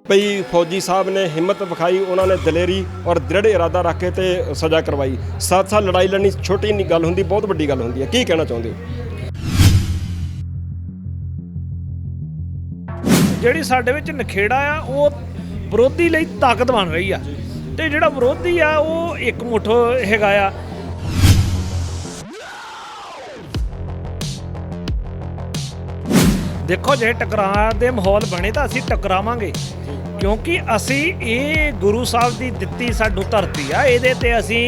भई फौजी साहब ने हिम्मत विखाई, उन्होंने दलेरी और दृढ़ इरादा रख के ते सज़ा करवाई। 7 साल लड़ाई लड़नी छोटी नहीं गल होंदी, बहुत वड्डी गल होंदी है। की कहना चाहुंदे हो? ਜਿਹੜੀ ਸਾਡੇ ਵਿੱਚ ਨਖੇੜਾ ਆ ਉਹ ਵਿਰੋਧੀ ਲਈ ਤਾਕਤ ਬਣ ਰਹੀ ਆ ਤੇ ਜਿਹੜਾ ਵਿਰੋਧੀ ਆ ਉਹ ਇੱਕ ਮੁੱਠ ਹੈਗਾ ਆ। ਦੇਖੋ ਜੇ ਟਕਰਾਅ ਦੇ ਮਾਹੌਲ ਬਣੇ ਤਾਂ ਅਸੀਂ ਟਕਰਾਵਾਂਗੇ, ਕਿਉਂਕਿ ਅਸੀਂ ਇਹ ਗੁਰੂ ਸਾਹਿਬ ਦੀ ਦਿੱਤੀ ਸਾਨੂੰ ਧਰਤੀ ਆ, ਇਹਦੇ ਤੇ ਅਸੀਂ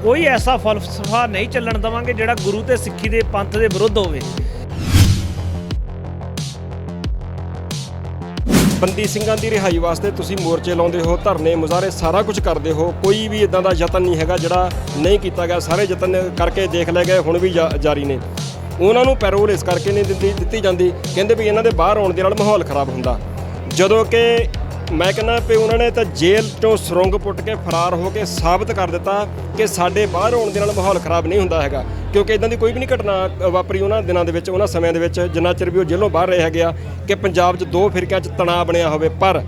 ਕੋਈ ਐਸਾ ਫਲਸਫਾ ਨਹੀਂ ਚੱਲਣ ਦੇਵਾਂਗੇ ਜਿਹੜਾ ਗੁਰੂ ਤੇ ਸਿੱਖੀ ਦੇ ਪੰਥ ਦੇ ਵਿਰੁੱਧ ਹੋਵੇ। ਬੰਦੀ ਸਿੰਘਾਂ ਦੀ ਰਿਹਾਈ ਵਾਸਤੇ ਤੁਸੀਂ ਮੋਰਚੇ ਲਾਉਂਦੇ ਹੋ, ਧਰਨੇ ਮੁਜ਼ਾਹਰੇ ਸਾਰਾ ਕੁਝ ਕਰਦੇ ਹੋ, ਕੋਈ ਵੀ ਇਦਾਂ ਦਾ ਯਤਨ ਨਹੀਂ ਹੈਗਾ ਜਿਹੜਾ ਨਹੀਂ ਕੀਤਾ ਗਿਆ। ਸਾਰੇ ਯਤਨ ਕਰਕੇ ਦੇਖ ਲਏ ਗਏ, ਹੁਣ ਵੀ ਜਾਰੀ ਨੇ। ਉਹਨਾਂ ਨੂੰ ਪੈਰੋਲ ਇਸ ਕਰਕੇ ਨਹੀਂ ਦਿੱਤੀ ਜਾਂਦੀ, ਕਹਿੰਦੇ ਵੀ ਇਹਨਾਂ ਦੇ ਬਾਹਰ ਆਉਣ ਦੇ ਨਾਲ ਮਾਹੌਲ ਖਰਾਬ ਹੁੰਦਾ। ਜਦੋਂ ਕਿ ਮੈਂ ਕਹਿੰਦਾ ਵੀ ਉਹਨਾਂ ਨੇ ਤਾਂ ਜੇਲ੍ਹ ਤੋਂ ਸੁਰੰਗ ਪੁੱਟ ਕੇ ਫਰਾਰ ਹੋ ਕੇ ਸਾਬਤ ਕਰ ਦਿੱਤਾ ਕਿ ਸਾਡੇ ਬਾਹਰ ਆਉਣ ਦੇ ਨਾਲ ਮਾਹੌਲ ਖਰਾਬ ਨਹੀਂ ਹੁੰਦਾ ਹੈਗਾ, ਕਿਉਂਕਿ ਇਦਾਂ ਦੀ ਕੋਈ ਵੀ ਨਹੀਂ ਘਟਨਾ ਵਾਪਰੀ ਉਹਨਾਂ ਦਿਨਾਂ ਦੇ ਵਿੱਚ, ਉਹਨਾਂ ਸਮਿਆਂ ਦੇ ਵਿੱਚ, ਜਿੰਨਾ ਚਿਰ ਵੀ ਉਹ ਜੇਲ੍ਹੋਂ ਬਾਹਰ ਰਹੇ ਹੈਗੇ ਆ, ਕਿ ਪੰਜਾਬ 'ਚ ਦੋ ਫਿਰਕਿਆਂ 'ਚ ਤਣਾਅ ਬਣਿਆ ਹੋਵੇ। ਪਰ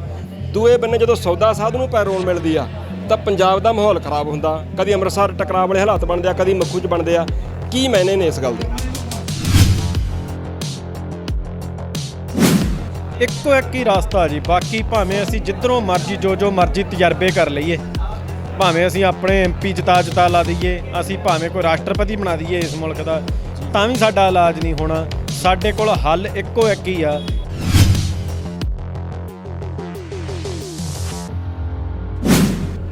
ਦੂਏ ਬੰਨੇ ਜਦੋਂ ਸੌਦਾ ਸਾਧ ਨੂੰ ਪੈਰੋਲ ਮਿਲਦੀ ਆ ਤਾਂ ਪੰਜਾਬ ਦਾ ਮਾਹੌਲ ਖਰਾਬ ਹੁੰਦਾ। ਕਦੀ ਅੰਮ੍ਰਿਤਸਰ ਟਕਰਾਅ ਵਾਲੇ ਹਾਲਾਤ ਬਣਦੇ ਆ, ਕਦੀ ਮੱਖੂ 'ਚ ਬਣਦੇ ਆ। ਕੀ ਮਾਇਨੇ ਨੇ ਇਸ ਗੱਲ ਦੇ? ਇੱਕੋ ਇੱਕ ਹੀ ਰਸਤਾ ਜੀ, ਬਾਕੀ ਭਾਵੇਂ ਅਸੀਂ ਜਿੱਧਰੋਂ ਮਰਜ਼ੀ ਜੋ ਮਰਜ਼ੀ ਤਜਰਬੇ ਕਰ ਲਈਏ, ਭਾਵੇਂ ਅਸੀਂ ਆਪਣੇ MP ਜਿਤਾ ਲਾ ਦਈਏ, ਅਸੀਂ ਭਾਵੇਂ ਕੋਈ ਰਾਸ਼ਟਰਪਤੀ ਬਣਾ ਦਈਏ ਇਸ ਮੁਲਕ ਦਾ, ਤਾਂ ਵੀ ਸਾਡਾ ਇਲਾਜ ਨਹੀਂ ਹੋਣਾ। ਸਾਡੇ ਕੋਲ ਹੱਲ ਇੱਕੋ ਇੱਕ ਹੀ ਆ।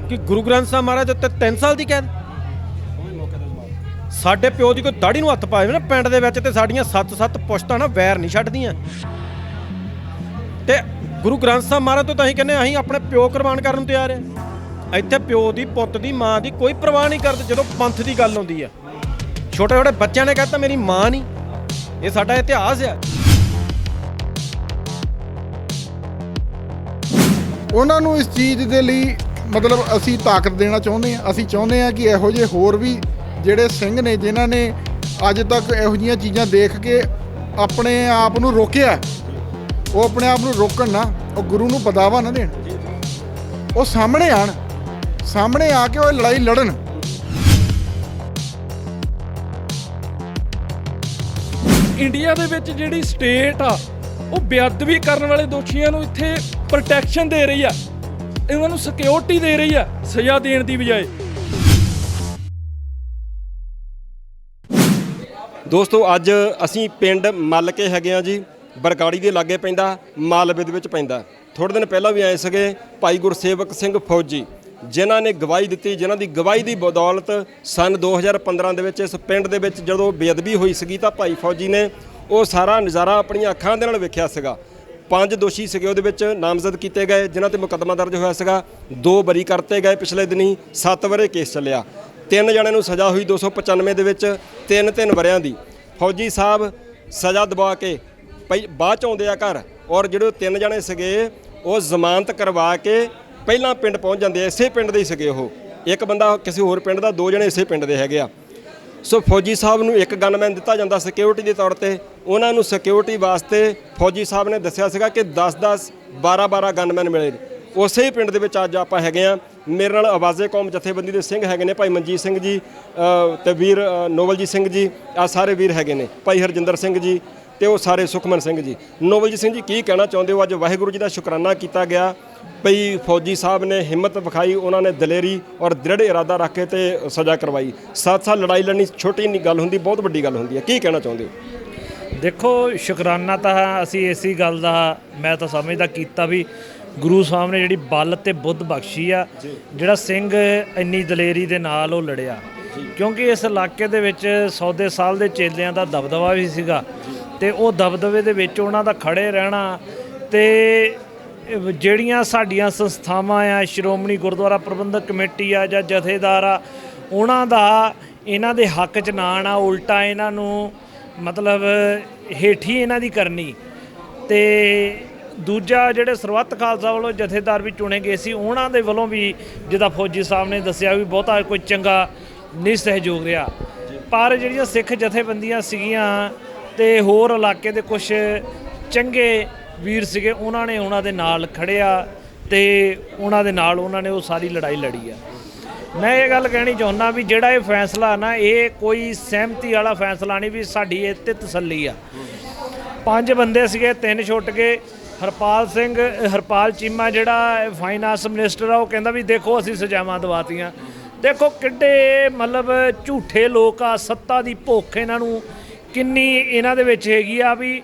ਕਿ ਗੁਰੂ ਗ੍ਰੰਥ ਸਾਹਿਬ ਮਹਾਰਾਜ ਉੱਤੇ 3 ਸਾਲ ਦੀ ਕੈਦ। ਸਾਡੇ ਪਿਓ ਦੀ ਕੋਈ ਦਾੜੀ ਨੂੰ ਹੱਥ ਪਾਏ ਨਾ ਪਿੰਡ ਦੇ ਵਿੱਚ ਤੇ ਸਾਡੀਆਂ 7 ਪੁਸ਼ਤਾਂ ਨਾ ਵੈਰ ਨਹੀਂ ਛੱਡਦੀਆਂ। ਤੇ ਗੁਰੂ ਗ੍ਰੰਥ ਸਾਹਿਬ ਮਹਾਰਾਜ ਤੋਂ ਤਾਂ ਅਸੀਂ ਕਹਿੰਦੇ ਅਸੀਂ ਆਪਣੇ ਪਿਓ ਕੁਰਬਾਨ ਕਰਨ ਨੂੰ ਤਿਆਰ ਆ। ਇੱਥੇ ਪਿਓ ਦੀ, ਪੁੱਤ ਦੀ, ਮਾਂ ਦੀ ਕੋਈ ਪਰਵਾਹ ਨਹੀਂ ਕਰਦੇ ਜਦੋਂ ਪੰਥ ਦੀ ਗੱਲ ਆਉਂਦੀ ਆ। ਛੋਟੇ ਛੋਟੇ ਬੱਚਿਆਂ ਨੇ ਕਹਿਤਾ ਮੇਰੀ ਮਾਂ ਨਹੀਂ। ਇਹ ਸਾਡਾ ਇਤਿਹਾਸ ਆ। ਉਹਨਾਂ ਨੂੰ ਇਸ ਚੀਜ਼ ਦੇ ਲਈ ਮਤਲਬ ਅਸੀਂ ਤਾਕਤ ਦੇਣਾ ਚਾਹੁੰਦੇ ਹਾਂ। ਅਸੀਂ ਚਾਹੁੰਦੇ ਹਾਂ ਕਿ ਇਹੋ ਜਿਹੇ ਹੋਰ ਵੀ ਜਿਹੜੇ ਸਿੰਘ ਨੇ ਜਿਨ੍ਹਾਂ ਨੇ ਅੱਜ ਤੱਕ ਇਹੋ ਜਿਹੀਆਂ ਚੀਜ਼ਾਂ ਦੇਖ ਕੇ ਆਪਣੇ ਆਪ ਨੂੰ ਰੋਕਿਆ, ਉਹ ਆਪਣੇ ਆਪ ਨੂੰ ਰੋਕਣ ਨਾ, ਉਹ ਗੁਰੂ ਨੂੰ ਬਦਾਵਾ ਨਾ ਦੇਣ, ਉਹ ਸਾਹਮਣੇ ਆਣ, ਸਾਹਮਣੇ ਆ ਕੇ ਉਹ ਲੜਾਈ ਲੜਨ। ਇੰਡੀਆ ਦੇ ਵਿੱਚ ਜਿਹੜੀ ਸਟੇਟ ਆ ਉਹ ਬੇਅਦਬੀ ਕਰਨ ਵਾਲੇ ਦੋਸ਼ੀਆਂ ਨੂੰ ਇੱਥੇ ਪ੍ਰੋਟੈਕਸ਼ਨ ਦੇ ਰਹੀ ਆ, ਇਹਨਾਂ ਨੂੰ ਸਿਕਿਉਰਿਟੀ ਦੇ ਰਹੀ ਆ ਸਜ਼ਾ ਦੇਣ ਦੀ ਬਜਾਏ। ਦੋਸਤੋ ਅੱਜ ਅਸੀਂ ਪਿੰਡ ਮੱਲ ਕੇ ਹੈਗੇ ਆ ਜੀ, ਬਰਗਾੜੀ ਦੇ ਲਾਗੇ ਪੈਂਦਾ, ਮਾਲਵੇ ਦੇ ਵਿੱਚ ਪੈਂਦਾ। ਥੋੜ੍ਹੇ ਦਿਨ ਪਹਿਲਾਂ ਵੀ ਆਏ ਸੀਗੇ ਭਾਈ ਗੁਰਸੇਵਕ ਸਿੰਘ ਫੌਜੀ, ਜਿਨ੍ਹਾਂ ਨੇ ਗਵਾਹੀ ਦਿੱਤੀ, ਜਿਨ੍ਹਾਂ ਦੀ ਗਵਾਹੀ ਦੀ ਬਦੌਲਤ ਸਨ 2015 ਦੇ ਵਿੱਚ ਇਸ ਪਿੰਡ ਦੇ ਵਿੱਚ ਜਦੋਂ ਬੇਅਦਬੀ ਹੋਈ ਸੀਗੀ ਤਾਂ ਭਾਈ ਫੌਜੀ ਨੇ ਉਹ ਸਾਰਾ ਨਜ਼ਾਰਾ ਆਪਣੀਆਂ ਅੱਖਾਂ ਦੇ ਨਾਲ ਵੇਖਿਆ ਸੀਗਾ। 5 ਦੋਸ਼ੀ ਸੀਗੇ ਉਹਦੇ ਵਿੱਚ ਨਾਮਜ਼ਦ ਕੀਤੇ ਗਏ, ਜਿਨ੍ਹਾਂ ਤੇ ਮੁਕੱਦਮਾ ਦਰਜ ਹੋਇਆ ਸੀਗਾ। 2 ਬਰੀ ਕਰਤੇ ਗਏ ਪਿਛਲੇ ਦਿਨੀ, 7 ਵਰੇ ਕੇਸ ਚੱਲਿਆ। 3 ਜਣਿਆਂ ਨੂੰ ਸਜ਼ਾ ਹੋਈ 295 ਦੇ ਵਿੱਚ, 3 ਵਰਿਆਂ ਦੀ। ਫੌਜੀ ਸਾਹਿਬ ਸਜ਼ਾ ਦਬਾ ਕੇ ਬਾਅਦ 'ਚ ਆਉਂਦੇ ਆ ਘਰ, ਔਰ ਜਿਹੜੇ 3 ਜਣੇ ਸੀਗੇ ਉਹ ਜ਼ਮਾਨਤ ਕਰਵਾ ਕੇ ਪਹਿਲਾਂ ਪਿੰਡ ਪਹੁੰਚ ਜਾਂਦੇ ਆ। ਇਸੇ ਪਿੰਡ ਦੇ ਹੀ ਸੀਗੇ ਉਹ, ਇੱਕ ਬੰਦਾ ਕਿਸੇ ਹੋਰ ਪਿੰਡ ਦਾ, 2 ਜਣੇ ਇਸੇ ਪਿੰਡ ਦੇ ਹੈਗੇ ਆ। ਸੋ ਫੌਜੀ ਸਾਹਿਬ ਨੂੰ ਇੱਕ ਗਨਮੈਨ ਦਿੱਤਾ ਜਾਂਦਾ ਸਿਕਿਉਰਿਟੀ ਦੇ ਤੌਰ ਤੇ। ਉਹਨਾਂ ਨੂੰ ਸਿਕਿਉਰਿਟੀ ਵਾਸਤੇ ਫੌਜੀ ਸਾਹਿਬ ਨੇ ਦੱਸਿਆ ਸੀਗਾ ਕਿ 10-10, 12-12 ਗਨਮੈਨ ਮਿਲੇ। ਉਸੇ ਹੀ ਪਿੰਡ ਦੇ ਵਿੱਚ ਅੱਜ ਆਪਾਂ ਹੈਗੇ ਆ। ਮੇਰੇ ਨਾਲ ਆਵਾਜ਼ੇ ਕੌਮ ਜਥੇਬੰਦੀ ਦੇ ਸਿੰਘ ਹੈਗੇ ਨੇ, ਭਾਈ ਮਨਜੀਤ ਸਿੰਘ ਜੀ ਤੇ ਵੀਰ ਨੋਵਲਜੀਤ ਸਿੰਘ ਜੀ, ਆ ਸਾਰੇ ਵੀਰ ਹੈਗੇ ਨੇ, ਭਾਈ ਹਰਜਿੰਦਰ ਸਿੰਘ ਜੀ ਤੇ ਉਹ ਸਾਰੇ ਸੁਖਮਨ ਸਿੰਘ ਜੀ। ਨੋਵਲਜੀਤ ਸਿੰਘ ਜੀ, ਕੀ ਕਹਿਣਾ ਚਾਹੁੰਦੇ ਹੋ? ਅੱਜ ਵਾਹਿਗੁਰੂ ਜੀ ਦਾ ਸ਼ੁਕਰਾਨਾ ਕੀਤਾ ਗਿਆ ਭਈ ਫੌਜੀ ਸਾਹਿਬ ਨੇ ਹਿੰਮਤ ਵਿਖਾਈ, ਉਹਨਾਂ ਨੇ ਦਲੇਰੀ ਔਰ ਦ੍ਰਿੜ ਇਰਾਦਾ ਰੱਖ ਕੇ ਤੇ ਸਜ਼ਾ ਕਰਵਾਈ। 7 ਸਾਲ ਲੜਾਈ ਲੜਨੀ ਛੋਟੀ ਨਹੀਂ ਗੱਲ ਹੁੰਦੀ, ਬਹੁਤ ਵੱਡੀ ਗੱਲ ਹੁੰਦੀ ਹੈ। ਕੀ ਕਹਿਣਾ ਚਾਹੁੰਦੇ ਹੋ? ਦੇਖੋ ਸ਼ੁਕਰਾਨਾ ਤਾਂ ਅਸੀਂ ਇਸੇ ਗੱਲ ਦਾ ਮੈਂ ਤਾਂ ਸਮਝਦਾ ਕੀਤਾ ਵੀ ਗੁਰੂ ਸਾਹਿਬ ਨੇ ਜਿਹੜੀ ਬਲ ਤੇ ਬੁੱਧ ਬਖਸ਼ੀ ਆ, ਜਿਹੜਾ ਸਿੰਘ ਇੰਨੀ ਦਲੇਰੀ ਦੇ ਨਾਲ ਉਹ ਲੜਿਆ, ਕਿਉਂਕਿ ਇਸ ਇਲਾਕੇ ਦੇ ਵਿੱਚ 100 ਸਾਲ ਦੇ ਚੇਲਿਆਂ ਦਾ ਦਬਦਬਾ ਵੀ ਸੀਗਾ ਤੇ ਉਹ ਦਬਦਬੇ ਦੇ ਵਿੱਚ ਉਹਨਾਂ ਦਾ ਖੜੇ ਰਹਿਣਾ। ਤੇ ਜਿਹੜੀਆਂ ਸਾਡੀਆਂ ਸੰਸਥਾਵਾਂ ਆ, ਸ਼੍ਰੋਮਣੀ ਗੁਰਦੁਆਰਾ ਪ੍ਰਬੰਧਕ ਕਮੇਟੀ ਆ ਜਾਂ ਜਥੇਦਾਰ ਆ, ਉਹਨਾਂ ਦਾ ਇਹਨਾਂ ਦੇ ਹੱਕ 'ਚ ਨਾ ਆਉਣਾ, ਉਲਟਾ ਇਹਨਾਂ ਨੂੰ ਮਤਲਬ ਹੇਠੀ ਇਹਨਾਂ ਦੀ ਕਰਨੀ। ਤੇ ਦੂਜਾ ਜਿਹੜੇ ਸਰਬੱਤ ਖਾਲਸਾ ਵੱਲੋਂ ਜਥੇਦਾਰ ਵੀ ਚੁਣੇ ਗਏ ਸੀ, ਉਹਨਾਂ ਦੇ ਵੱਲੋਂ ਵੀ ਜਿੱਦਾਂ ਫੌਜੀ ਸਾਹਿਬ ਨੇ ਦੱਸਿਆ ਵੀ ਬਹੁਤਾ ਕੋਈ ਚੰਗਾ ਨਹੀਂ ਸਹਿਯੋਗ ਰਿਹਾ। ਪਰ ਜਿਹੜੀਆਂ ਸਿੱਖ ਜਥੇਬੰਦੀਆਂ ਸੀਗੀਆਂ ਤੇ ਹੋਰ ਇਲਾਕੇ ਦੇ ਕੁਝ ਚੰਗੇ ਵੀਰ ਸੀਗੇ, ਉਹਨਾਂ ਨੇ ਉਹਨਾਂ ਦੇ ਨਾਲ ਖੜਿਆ ਤੇ ਉਹਨਾਂ ਦੇ ਨਾਲ ਉਹਨਾਂ ਨੇ ਉਹ ਸਾਰੀ ਲੜਾਈ ਲੜੀ ਆ। ਮੈਂ ਇਹ ਗੱਲ ਕਹਿਣੀ ਚਾਹੁੰਦਾ ਵੀ ਜਿਹੜਾ ਇਹ ਫੈਸਲਾ ਨਾ, ਇਹ ਕੋਈ ਸਹਿਮਤੀ ਵਾਲਾ ਫੈਸਲਾ ਨਹੀਂ ਵੀ ਸਾਡੀ ਇਹ 'ਤੇ ਤਸੱਲੀ ਆ। 5 ਬੰਦੇ ਸੀਗੇ, 3 ਛੁੱਟ ਗਏ। ਹਰਪਾਲ ਚੀਮਾ ਜਿਹੜਾ ਫਾਈਨਾਂਸ ਮਿਨਿਸਟਰ ਆ, ਉਹ ਕਹਿੰਦਾ ਵੀ ਦੇਖੋ ਅਸੀਂ ਸਜ਼ਾਵਾਂ ਦਵਾਤੀਆਂ। ਦੇਖੋ ਕਿੱਡੇ ਮਤਲਬ ਝੂਠੇ ਲੋਕ ਆ, ਸੱਤਾ ਦੀ ਭੁੱਖ ਇਹਨਾਂ ਨੂੰ ਕਿੰਨੀ ਇਹਨਾਂ ਦੇ ਵਿੱਚ ਹੈਗੀ ਆ ਵੀ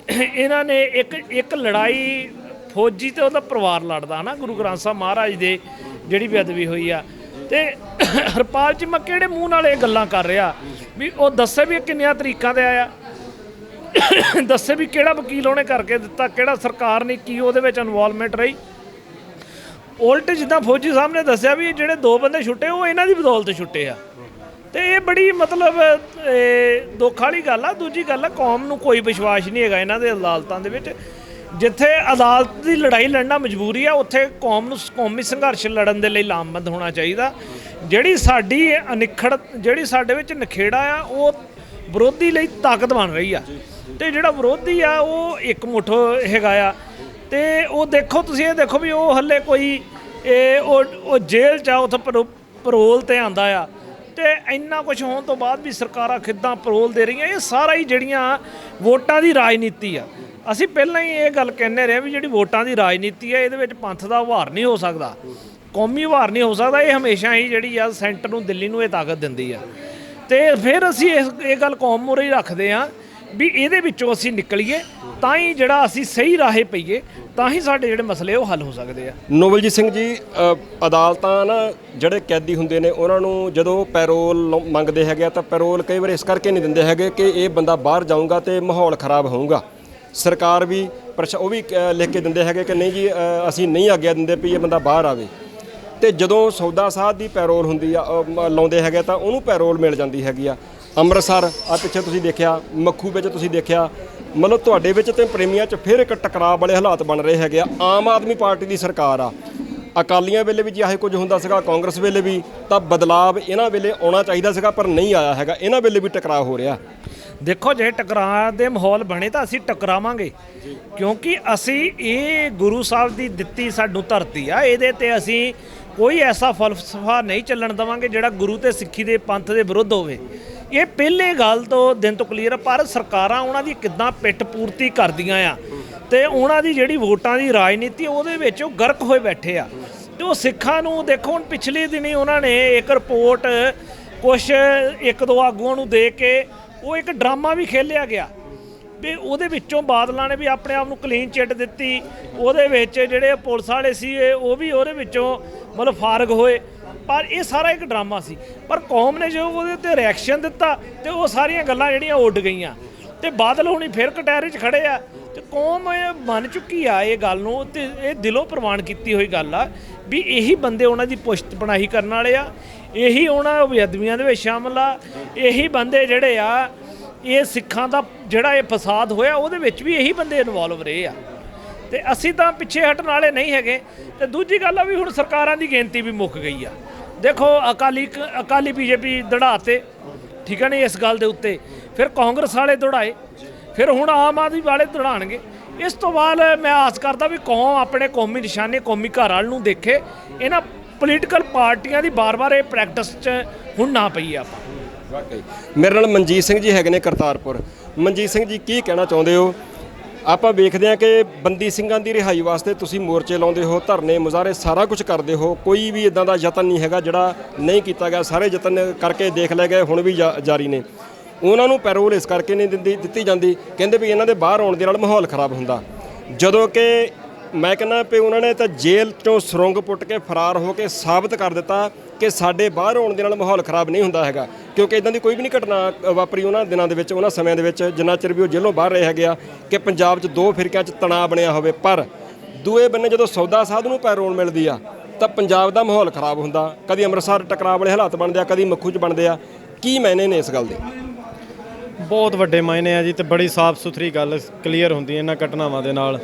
ਇਹਨਾਂ ਨੇ ਇੱਕ ਲੜਾਈ ਫੌਜੀ ਤੇ ਉਹਦਾ ਪਰਿਵਾਰ ਲੜਦਾ ਨਾ, ਗੁਰੂ ਗ੍ਰੰਥ ਸਾਹਿਬ ਮਹਾਰਾਜ ਦੇ ਜਿਹੜੀ ਬੇਅਦਬੀ ਹੋਈ ਆ। ਤੇ ਹਰਪਾਲ ਚੀਮਾ ਕਿਹੜੇ ਮੂੰਹ ਨਾਲ ਇਹ ਗੱਲਾਂ ਕਰ ਰਿਹਾ ਵੀ ਉਹ ਦੱਸੇ ਵੀ ਕਿੰਨੀਆਂ ਤਰੀਕਾਂ ਤੇ ਆਇਆ, ਦੱਸੇ ਵੀ ਕਿਹੜਾ ਵਕੀਲ ਉਹਨੇ ਕਰਕੇ ਦਿੱਤਾ, ਕਿਹੜਾ ਸਰਕਾਰ ਨੇ ਕੀ ਉਹਦੇ ਵਿੱਚ ਇਨਵੋਲਵਮੈਂਟ ਰਹੀ। ਉਲਟ ਜਿੱਦਾਂ ਫੌਜੀ ਸਾਹਿਬ ਨੇ ਦੱਸਿਆ ਵੀ ਜਿਹੜੇ 2 ਬੰਦੇ ਛੁੱਟੇ ਉਹ ਇਹਨਾਂ ਦੀ ਬਦੌਲਤ ਛੁੱਟੇ ਆ। ਤੇ ਇਹ ਬੜੀ ਮਤਲਬ ਦੁੱਖ ਵਾਲੀ ਗੱਲ ਆ। ਦੂਜੀ ਗੱਲ ਆ, ਕੌਮ ਨੂੰ ਕੋਈ ਵਿਸ਼ਵਾਸ ਨਹੀਂ ਹੈਗਾ ਇਹਨਾਂ ਦੇ ਅਦਾਲਤਾਂ ਦੇ ਵਿੱਚ। ਜਿੱਥੇ ਅਦਾਲਤ ਦੀ ਲੜਾਈ ਲੜਨਾ ਮਜਬੂਰੀ ਆ, ਉੱਥੇ ਕੌਮ ਨੂੰ ਕੌਮੀ ਸੰਘਰਸ਼ ਲੜਨ ਦੇ ਲਈ ਲਾਮਬੰਦ ਹੋਣਾ ਚਾਹੀਦਾ। ਜਿਹੜੀ ਸਾਡੀ ਜਿਹੜੀ ਸਾਡੇ ਵਿੱਚ ਨਖੇੜਾ ਆ, ਉਹ ਵਿਰੋਧੀ ਲਈ ਤਾਕਤ ਬਣ ਰਹੀ ਆ। ਤੇ ਜਿਹੜਾ ਵਿਰੋਧੀ ਆ ਉਹ ਇਕਮੁੱਠ ਹੈਗਾ ਆ। ਤੇ ਉਹ ਦੇਖੋ ਤੁਸੀਂ, ਇਹ ਦੇਖੋ ਵੀ ਉਹ ਹੱਲੇ ਕੋਈ ਉਹ ਜੇਲ੍ਹ 'ਚ ਆ, ਉੱਥੇ ਪਰੋਲ ਤੇ ਆਂਦਾ ਆ। ਤੇ ਇੰਨਾ ਕੁਝ ਹੋਣ ਤੋਂ ਬਾਅਦ ਵੀ ਸਰਕਾਰਾਂ ਕਿੱਦਾਂ ਪਰੋਲ ਦੇ ਰਹੀਆਂ, ਇਹ ਸਾਰਾ ਹੀ ਜਿਹੜੀਆਂ ਵੋਟਾਂ ਦੀ ਰਾਜਨੀਤੀ ਆ। ਅਸੀਂ ਪਹਿਲਾਂ ਹੀ ਇਹ ਗੱਲ ਕਹਿੰਦੇ ਰਹੇ ਵੀ ਜਿਹੜੀ ਵੋਟਾਂ ਦੀ ਰਾਜਨੀਤੀ ਹੈ, ਇਹਦੇ ਵਿੱਚ ਪੰਥ ਦਾ ਉਭਾਰ ਨਹੀਂ ਹੋ ਸਕਦਾ, ਕੌਮੀ ਉਭਾਰ ਨਹੀਂ ਹੋ ਸਕਦਾ। ਇਹ ਹਮੇਸ਼ਾ ਹੀ ਜਿਹੜੀ ਆ ਸੈਂਟਰ ਨੂੰ, ਦਿੱਲੀ ਨੂੰ ਇਹ ਤਾਕਤ ਦਿੰਦੀ ਆ। ਤੇ ਫਿਰ ਅਸੀਂ ਇਹ ਗੱਲ ਕੌਮ ਮੂਹਰੇ ਹੀ ਰੱਖਦੇ ਹਾਂ ਵੀ ਇਹਦੇ ਵਿੱਚੋਂ ਅਸੀਂ ਨਿਕਲੀਏ, ਤਾਂ ਹੀ ਜਿਹੜਾ ਅਸੀਂ ਸਹੀ ਰਾਹੇ ਪਈਏ, ਤਾਂ ਹੀ ਸਾਡੇ ਜਿਹੜੇ ਮਸਲੇ ਉਹ ਹੱਲ ਹੋ ਸਕਦੇ ਆ। ਨੋਬਲਜੀਤ ਸਿੰਘ ਜੀ, ਅਦਾਲਤਾਂ ਨਾ ਜਿਹੜੇ ਕੈਦੀ ਹੁੰਦੇ ਨੇ ਉਹਨਾਂ ਨੂੰ ਜਦੋਂ ਪੈਰੋਲ ਮੰਗਦੇ ਹੈਗੇ ਆ ਤਾਂ ਪੈਰੋਲ ਕਈ ਵਾਰ ਇਸ ਕਰਕੇ ਨਹੀਂ ਦਿੰਦੇ ਹੈਗੇ ਕਿ ਇਹ ਬੰਦਾ ਬਾਹਰ ਜਾਊਗਾ ਤੇ ਮਾਹੌਲ ਖਰਾਬ ਹੋਊਗਾ। ਸਰਕਾਰ ਵੀ ਉਹ ਵੀ ਲਿਖ ਕੇ ਦਿੰਦੇ ਹੈਗੇ ਕਿ ਨਹੀਂ ਜੀ ਅਸੀਂ ਨਹੀਂ ਆਗਿਆ ਦਿੰਦੇ ਵੀ ਇਹ ਬੰਦਾ ਬਾਹਰ ਆਵੇ। ਤੇ ਜਦੋਂ ਸੌਦਾ ਸਾਧ ਦੀ ਪੈਰੋਲ ਹੁੰਦੀ ਆ, ਲਾਉਂਦੇ ਹੈਗੇ ਤਾਂ ਉਹਨੂੰ ਪੈਰੋਲ ਮਿਲ ਜਾਂਦੀ ਹੈਗੀ ਆ। ਅੰਮ੍ਰਿਤਸਰ ਆ ਪਿੱਛੇ ਤੁਸੀਂ ਦੇਖਿਆ, ਮੱਖੂ ਵਿੱਚ ਤੁਸੀਂ ਦੇਖਿਆ, ਮਤਲਬ ਤੁਹਾਡੇ ਵਿੱਚ ਤੇ ਪ੍ਰੇਮੀਆਂ 'ਚ ਫਿਰ ਇੱਕ ਟਕਰਾਅ ਵਾਲੇ ਹਾਲਾਤ ਬਣ ਰਹੇ ਹੈਗੇ ਆ। ਆਮ ਆਦਮੀ ਪਾਰਟੀ ਦੀ ਸਰਕਾਰ ਆ, ਅਕਾਲੀਆਂ ਵੇਲੇ ਵੀ ਜਿਹੇ ਕੁਝ ਹੁੰਦਾ ਸੀਗਾ, ਕਾਂਗਰਸ ਵੇਲੇ ਵੀ, ਤਾਂ ਬਦਲਾਵ ਇਹਨਾਂ ਵੇਲੇ ਆਉਣਾ ਚਾਹੀਦਾ ਸੀਗਾ ਪਰ ਨਹੀਂ ਆਇਆ ਹੈਗਾ। ਇਹਨਾਂ ਵੇਲੇ ਵੀ ਟਕਰਾਅ ਹੋ ਰਿਹਾ। ਦੇਖੋ ਜੇ ਟਕਰਾਅ ਦੇ ਮਾਹੌਲ ਬਣੇ ਤਾਂ ਅਸੀਂ ਟਕਰਾਵਾਂਗੇ, ਕਿਉਂਕਿ ਅਸੀਂ ਇਹ ਗੁਰੂ ਸਾਹਿਬ ਦੀ ਦਿੱਤੀ ਸਾਨੂੰ ਧਰਤੀ ਆ, ਇਹਦੇ ਤੇ ਅਸੀਂ ਕੋਈ ਐਸਾ ਫਲਸਫਾ ਨਹੀਂ ਚੱਲਣ ਦੇਵਾਂਗੇ ਜਿਹੜਾ ਗੁਰੂ ਤੇ ਸਿੱਖੀ ਦੇ ਪੰਥ ਦੇ ਵਿਰੁੱਧ ਹੋਵੇ। ਇਹ ਪਹਿਲੇ ਗੱਲ ਤੋਂ ਦਿਨ ਤੋਂ ਕਲੀਅਰ ਆ। ਪਰ ਸਰਕਾਰਾਂ ਉਹਨਾਂ ਦੀ ਕਿੱਦਾਂ ਪਿੱਠ ਪੂਰਤੀ ਕਰਦੀਆਂ ਆ, ਤੇ ਉਹਨਾਂ ਦੀ ਜਿਹੜੀ ਵੋਟਾਂ ਦੀ ਰਾਜਨੀਤੀ ਉਹਦੇ ਵਿੱਚ ਉਹ ਗਰਕ ਹੋਏ ਬੈਠੇ ਆ। ਤੇ ਉਹ ਸਿੱਖਾਂ ਨੂੰ ਦੇਖੋ, ਹੁਣ ਪਿਛਲੇ ਦਿਨੀ ਉਹਨਾਂ ਨੇ ਇੱਕ ਰਿਪੋਰਟ ਕੁਛ 1-2 ਆਗੂਆਂ ਨੂੰ ਦੇ ਕੇ ਉਹ ਇੱਕ ਡਰਾਮਾ ਵੀ ਖੇਲਿਆ ਗਿਆ ਵੀ ਉਹਦੇ ਵਿੱਚੋਂ ਬਾਦਲਾਂ ਨੇ ਵੀ ਆਪਣੇ ਆਪ ਨੂੰ ਕਲੀਨ ਚਿੱਟ ਦਿੱਤੀ। ਉਹਦੇ ਵਿੱਚ ਜਿਹੜੇ ਪੁਲਿਸ ਵਾਲੇ ਸੀ ਉਹ ਵੀ ਉਹਦੇ ਵਿੱਚੋਂ ਮਤਲਬ ਫਾਰਗ ਹੋਏ। ਪਰ ਇਹ ਸਾਰਾ ਇੱਕ ਡਰਾਮਾ ਸੀ। ਪਰ ਕੌਮ ਨੇ ਜੋ ਉਹਦੇ ਉੱਤੇ ਰਿਐਕਸ਼ਨ ਦਿੱਤਾ ਤੇ ਉਹ ਸਾਰੀਆਂ ਗੱਲਾਂ ਜਿਹੜੀਆਂ ਉੱਡ ਗਈਆਂ। ਤੇ ਬਾਦਲ ਹੁਣੀ ਫਿਰ ਕਟਹਿਰੇ 'ਚ ਖੜੇ ਆ। ਤੇ ਕੌਮ ਇਹ ਮੰਨ ਚੁੱਕੀ ਆ ਇਹ ਗੱਲ ਨੂੰ, ਤੇ ਇਹ ਦਿਲੋਂ ਪ੍ਰਵਾਨ ਕੀਤੀ ਹੋਈ ਗੱਲ ਆ ਵੀ ਇਹੀ ਬੰਦੇ ਉਹਨਾਂ ਦੀ ਪੁਸ਼ਤ ਪਨਾਹੀ ਕਰਨ ਵਾਲੇ ਆ, ਇਹੀ ਉਹਨਾਂ ਬੇਅਦਬੀਆਂ ਦੇ ਵਿੱਚ ਸ਼ਾਮਲ ਆ, ਇਹੀ ਬੰਦੇ ਜਿਹੜੇ ਆ ਇਹ ਸਿੱਖਾਂ ਦਾ ਜਿਹੜਾ ਇਹ ਫਸਾਦ ਹੋਇਆ ਉਹਦੇ ਵਿੱਚ ਵੀ ਇਹੀ ਬੰਦੇ ਇਨਵੋਲਵ ਰਹੇ ਆ। ਤੇ ਅਸੀਂ ਤਾਂ ਪਿੱਛੇ ਹਟਣ ਵਾਲੇ ਨਹੀਂ ਹੈਗੇ। ਤੇ ਦੂਜੀ ਗੱਲ ਆ ਵੀ ਹੁਣ ਸਰਕਾਰਾਂ ਦੀ ਗਿਣਤੀ ਵੀ ਮੁੱਕ ਗਈ ਆ। ਦੇਖੋ ਅਕਾਲੀ ਬੀਜੇਪੀ ਦੜਾਤੇ, ਠੀਕ ਹੈ ਨਹੀਂ, ਇਸ ਗੱਲ ਦੇ ਉੱਤੇ ਫਿਰ ਕਾਂਗਰਸ ਵਾਲੇ ਦੌੜਾਏ, ਫਿਰ ਹੁਣ ਆਮ ਆਦਮੀ ਵਾਲੇ ਦੌੜਾਣਗੇ। ਇਸ ਤੋਂ ਬਾਅਦ ਮੈਂ ਆਸ ਕਰਦਾ ਵੀ ਕੌਮ ਆਪਣੇ ਕੌਮੀ ਨਿਸ਼ਾਨੇ, ਕੌਮੀ ਘਰ ਵਾਲ ਨੂੰ ਦੇਖੇ। ਇਹਨਾਂ ਪੋਲੀਟੀਕਲ ਪਾਰਟੀਆਂ ਦੀ ਬਾਰ-ਬਾਰ ਇਹ ਪ੍ਰੈਕਟਿਸ 'ਚ ਹੁਣ ਨਾ ਪਈਏ ਆਪਾਂ। ਵਾਕਈ ਮੇਰੇ ਨਾਲ ਮਨਜੀਤ ਸਿੰਘ ਜੀ ਹੈਗੇ ਨੇ ਕਰਤਾਰਪੁਰ। ਮਨਜੀਤ ਸਿੰਘ ਜੀ, ਕੀ ਕਹਿਣਾ ਚਾਹੁੰਦੇ ਹੋ? ਆਪਾਂ ਵੇਖਦੇ ਹਾਂ ਕਿ ਬੰਦੀ ਸਿੰਘਾਂ ਦੀ ਰਿਹਾਈ ਵਾਸਤੇ ਤੁਸੀਂ ਮੋਰਚੇ ਲਾਉਂਦੇ ਹੋ, ਧਰਨੇ ਮੁਜ਼ਾਹਰੇ ਸਾਰਾ ਕੁਝ ਕਰਦੇ ਹੋ, ਕੋਈ ਵੀ ਇਦਾਂ ਦਾ ਯਤਨ ਨਹੀਂ ਹੈਗਾ ਜਿਹੜਾ ਨਹੀਂ ਕੀਤਾ ਗਿਆ। ਸਾਰੇ ਯਤਨ ਕਰਕੇ ਦੇਖ ਲਏ ਗਏ, ਹੁਣ ਵੀ ਜਾਰੀ ਨੇ। ਉਹਨਾਂ ਨੂੰ ਪੈਰੋਲ ਇਸ ਕਰਕੇ ਨਹੀਂ ਦਿੱਤੀ ਜਾਂਦੀ, ਕਹਿੰਦੇ ਵੀ ਇਹਨਾਂ ਦੇ ਬਾਹਰ ਆਉਣ ਦੇ ਨਾਲ ਮਾਹੌਲ ਖਰਾਬ ਹੁੰਦਾ। ਜਦੋਂ ਕਿ ਮੈਂ ਕਹਿੰਦਾ ਵੀ ਉਹਨਾਂ ਨੇ ਤਾਂ ਜੇਲ੍ਹ 'ਚੋਂ ਸੁਰੰਗ ਪੁੱਟ ਕੇ ਫਰਾਰ ਹੋ ਕੇ ਸਾਬਤ ਕਰ ਦਿੱਤਾ ਕਿ ਸਾਡੇ ਬਾਹਰ ਆਉਣ ਦੇ ਨਾਲ ਮਾਹੌਲ ਖਰਾਬ ਨਹੀਂ ਹੁੰਦਾ ਹੈਗਾ। ਕਿਉਂਕਿ ਇਦਾਂ ਦੀ ਕੋਈ ਵੀ ਨਹੀਂ ਘਟਨਾ ਵਾਪਰੀ ਉਹਨਾਂ ਦਿਨਾਂ ਦੇ ਵਿੱਚ, ਉਹਨਾਂ ਸਮਿਆਂ ਦੇ ਵਿੱਚ, ਜਿੰਨਾ ਚਿਰ ਵੀ ਉਹ ਜੇਲ੍ਹੋਂ ਬਾਹਰ ਰਹੇ ਹੈਗੇ ਆ, ਕਿ ਪੰਜਾਬ 'ਚ 2 ਫਿਰਕਿਆਂ 'ਚ ਤਣਾਅ ਬਣਿਆ ਹੋਵੇ। ਪਰ ਦੂਏ ਬੰਨੇ ਜਦੋਂ ਸੌਦਾ ਸਾਧ ਨੂੰ ਪੈਰੋਲ ਮਿਲਦੀ ਆ ਤਾਂ ਪੰਜਾਬ ਦਾ ਮਾਹੌਲ ਖਰਾਬ ਹੁੰਦਾ। ਕਦੀ ਅੰਮ੍ਰਿਤਸਰ ਟਕਰਾਅ ਵਾਲੇ ਹਾਲਾਤ ਬਣਦੇ ਆ, ਕਦੀ ਮੱਖੂ 'ਚ ਬਣਦੇ ਆ। ਕੀ ਮਾਇਨੇ ਨੇ ਇਸ ਗੱਲ ਦੇ? ਬਹੁਤ ਵੱਡੇ ਮਾਇਨੇ ਆ ਜੀ, ਤੇ ਬੜੀ ਸਾਫ਼ ਸੁਥਰੀ ਗੱਲ ਕਲੀਅਰ ਹੁੰਦੀ ਇਹਨਾਂ ਘਟਨਾਵਾਂ ਦੇ ਨਾਲ।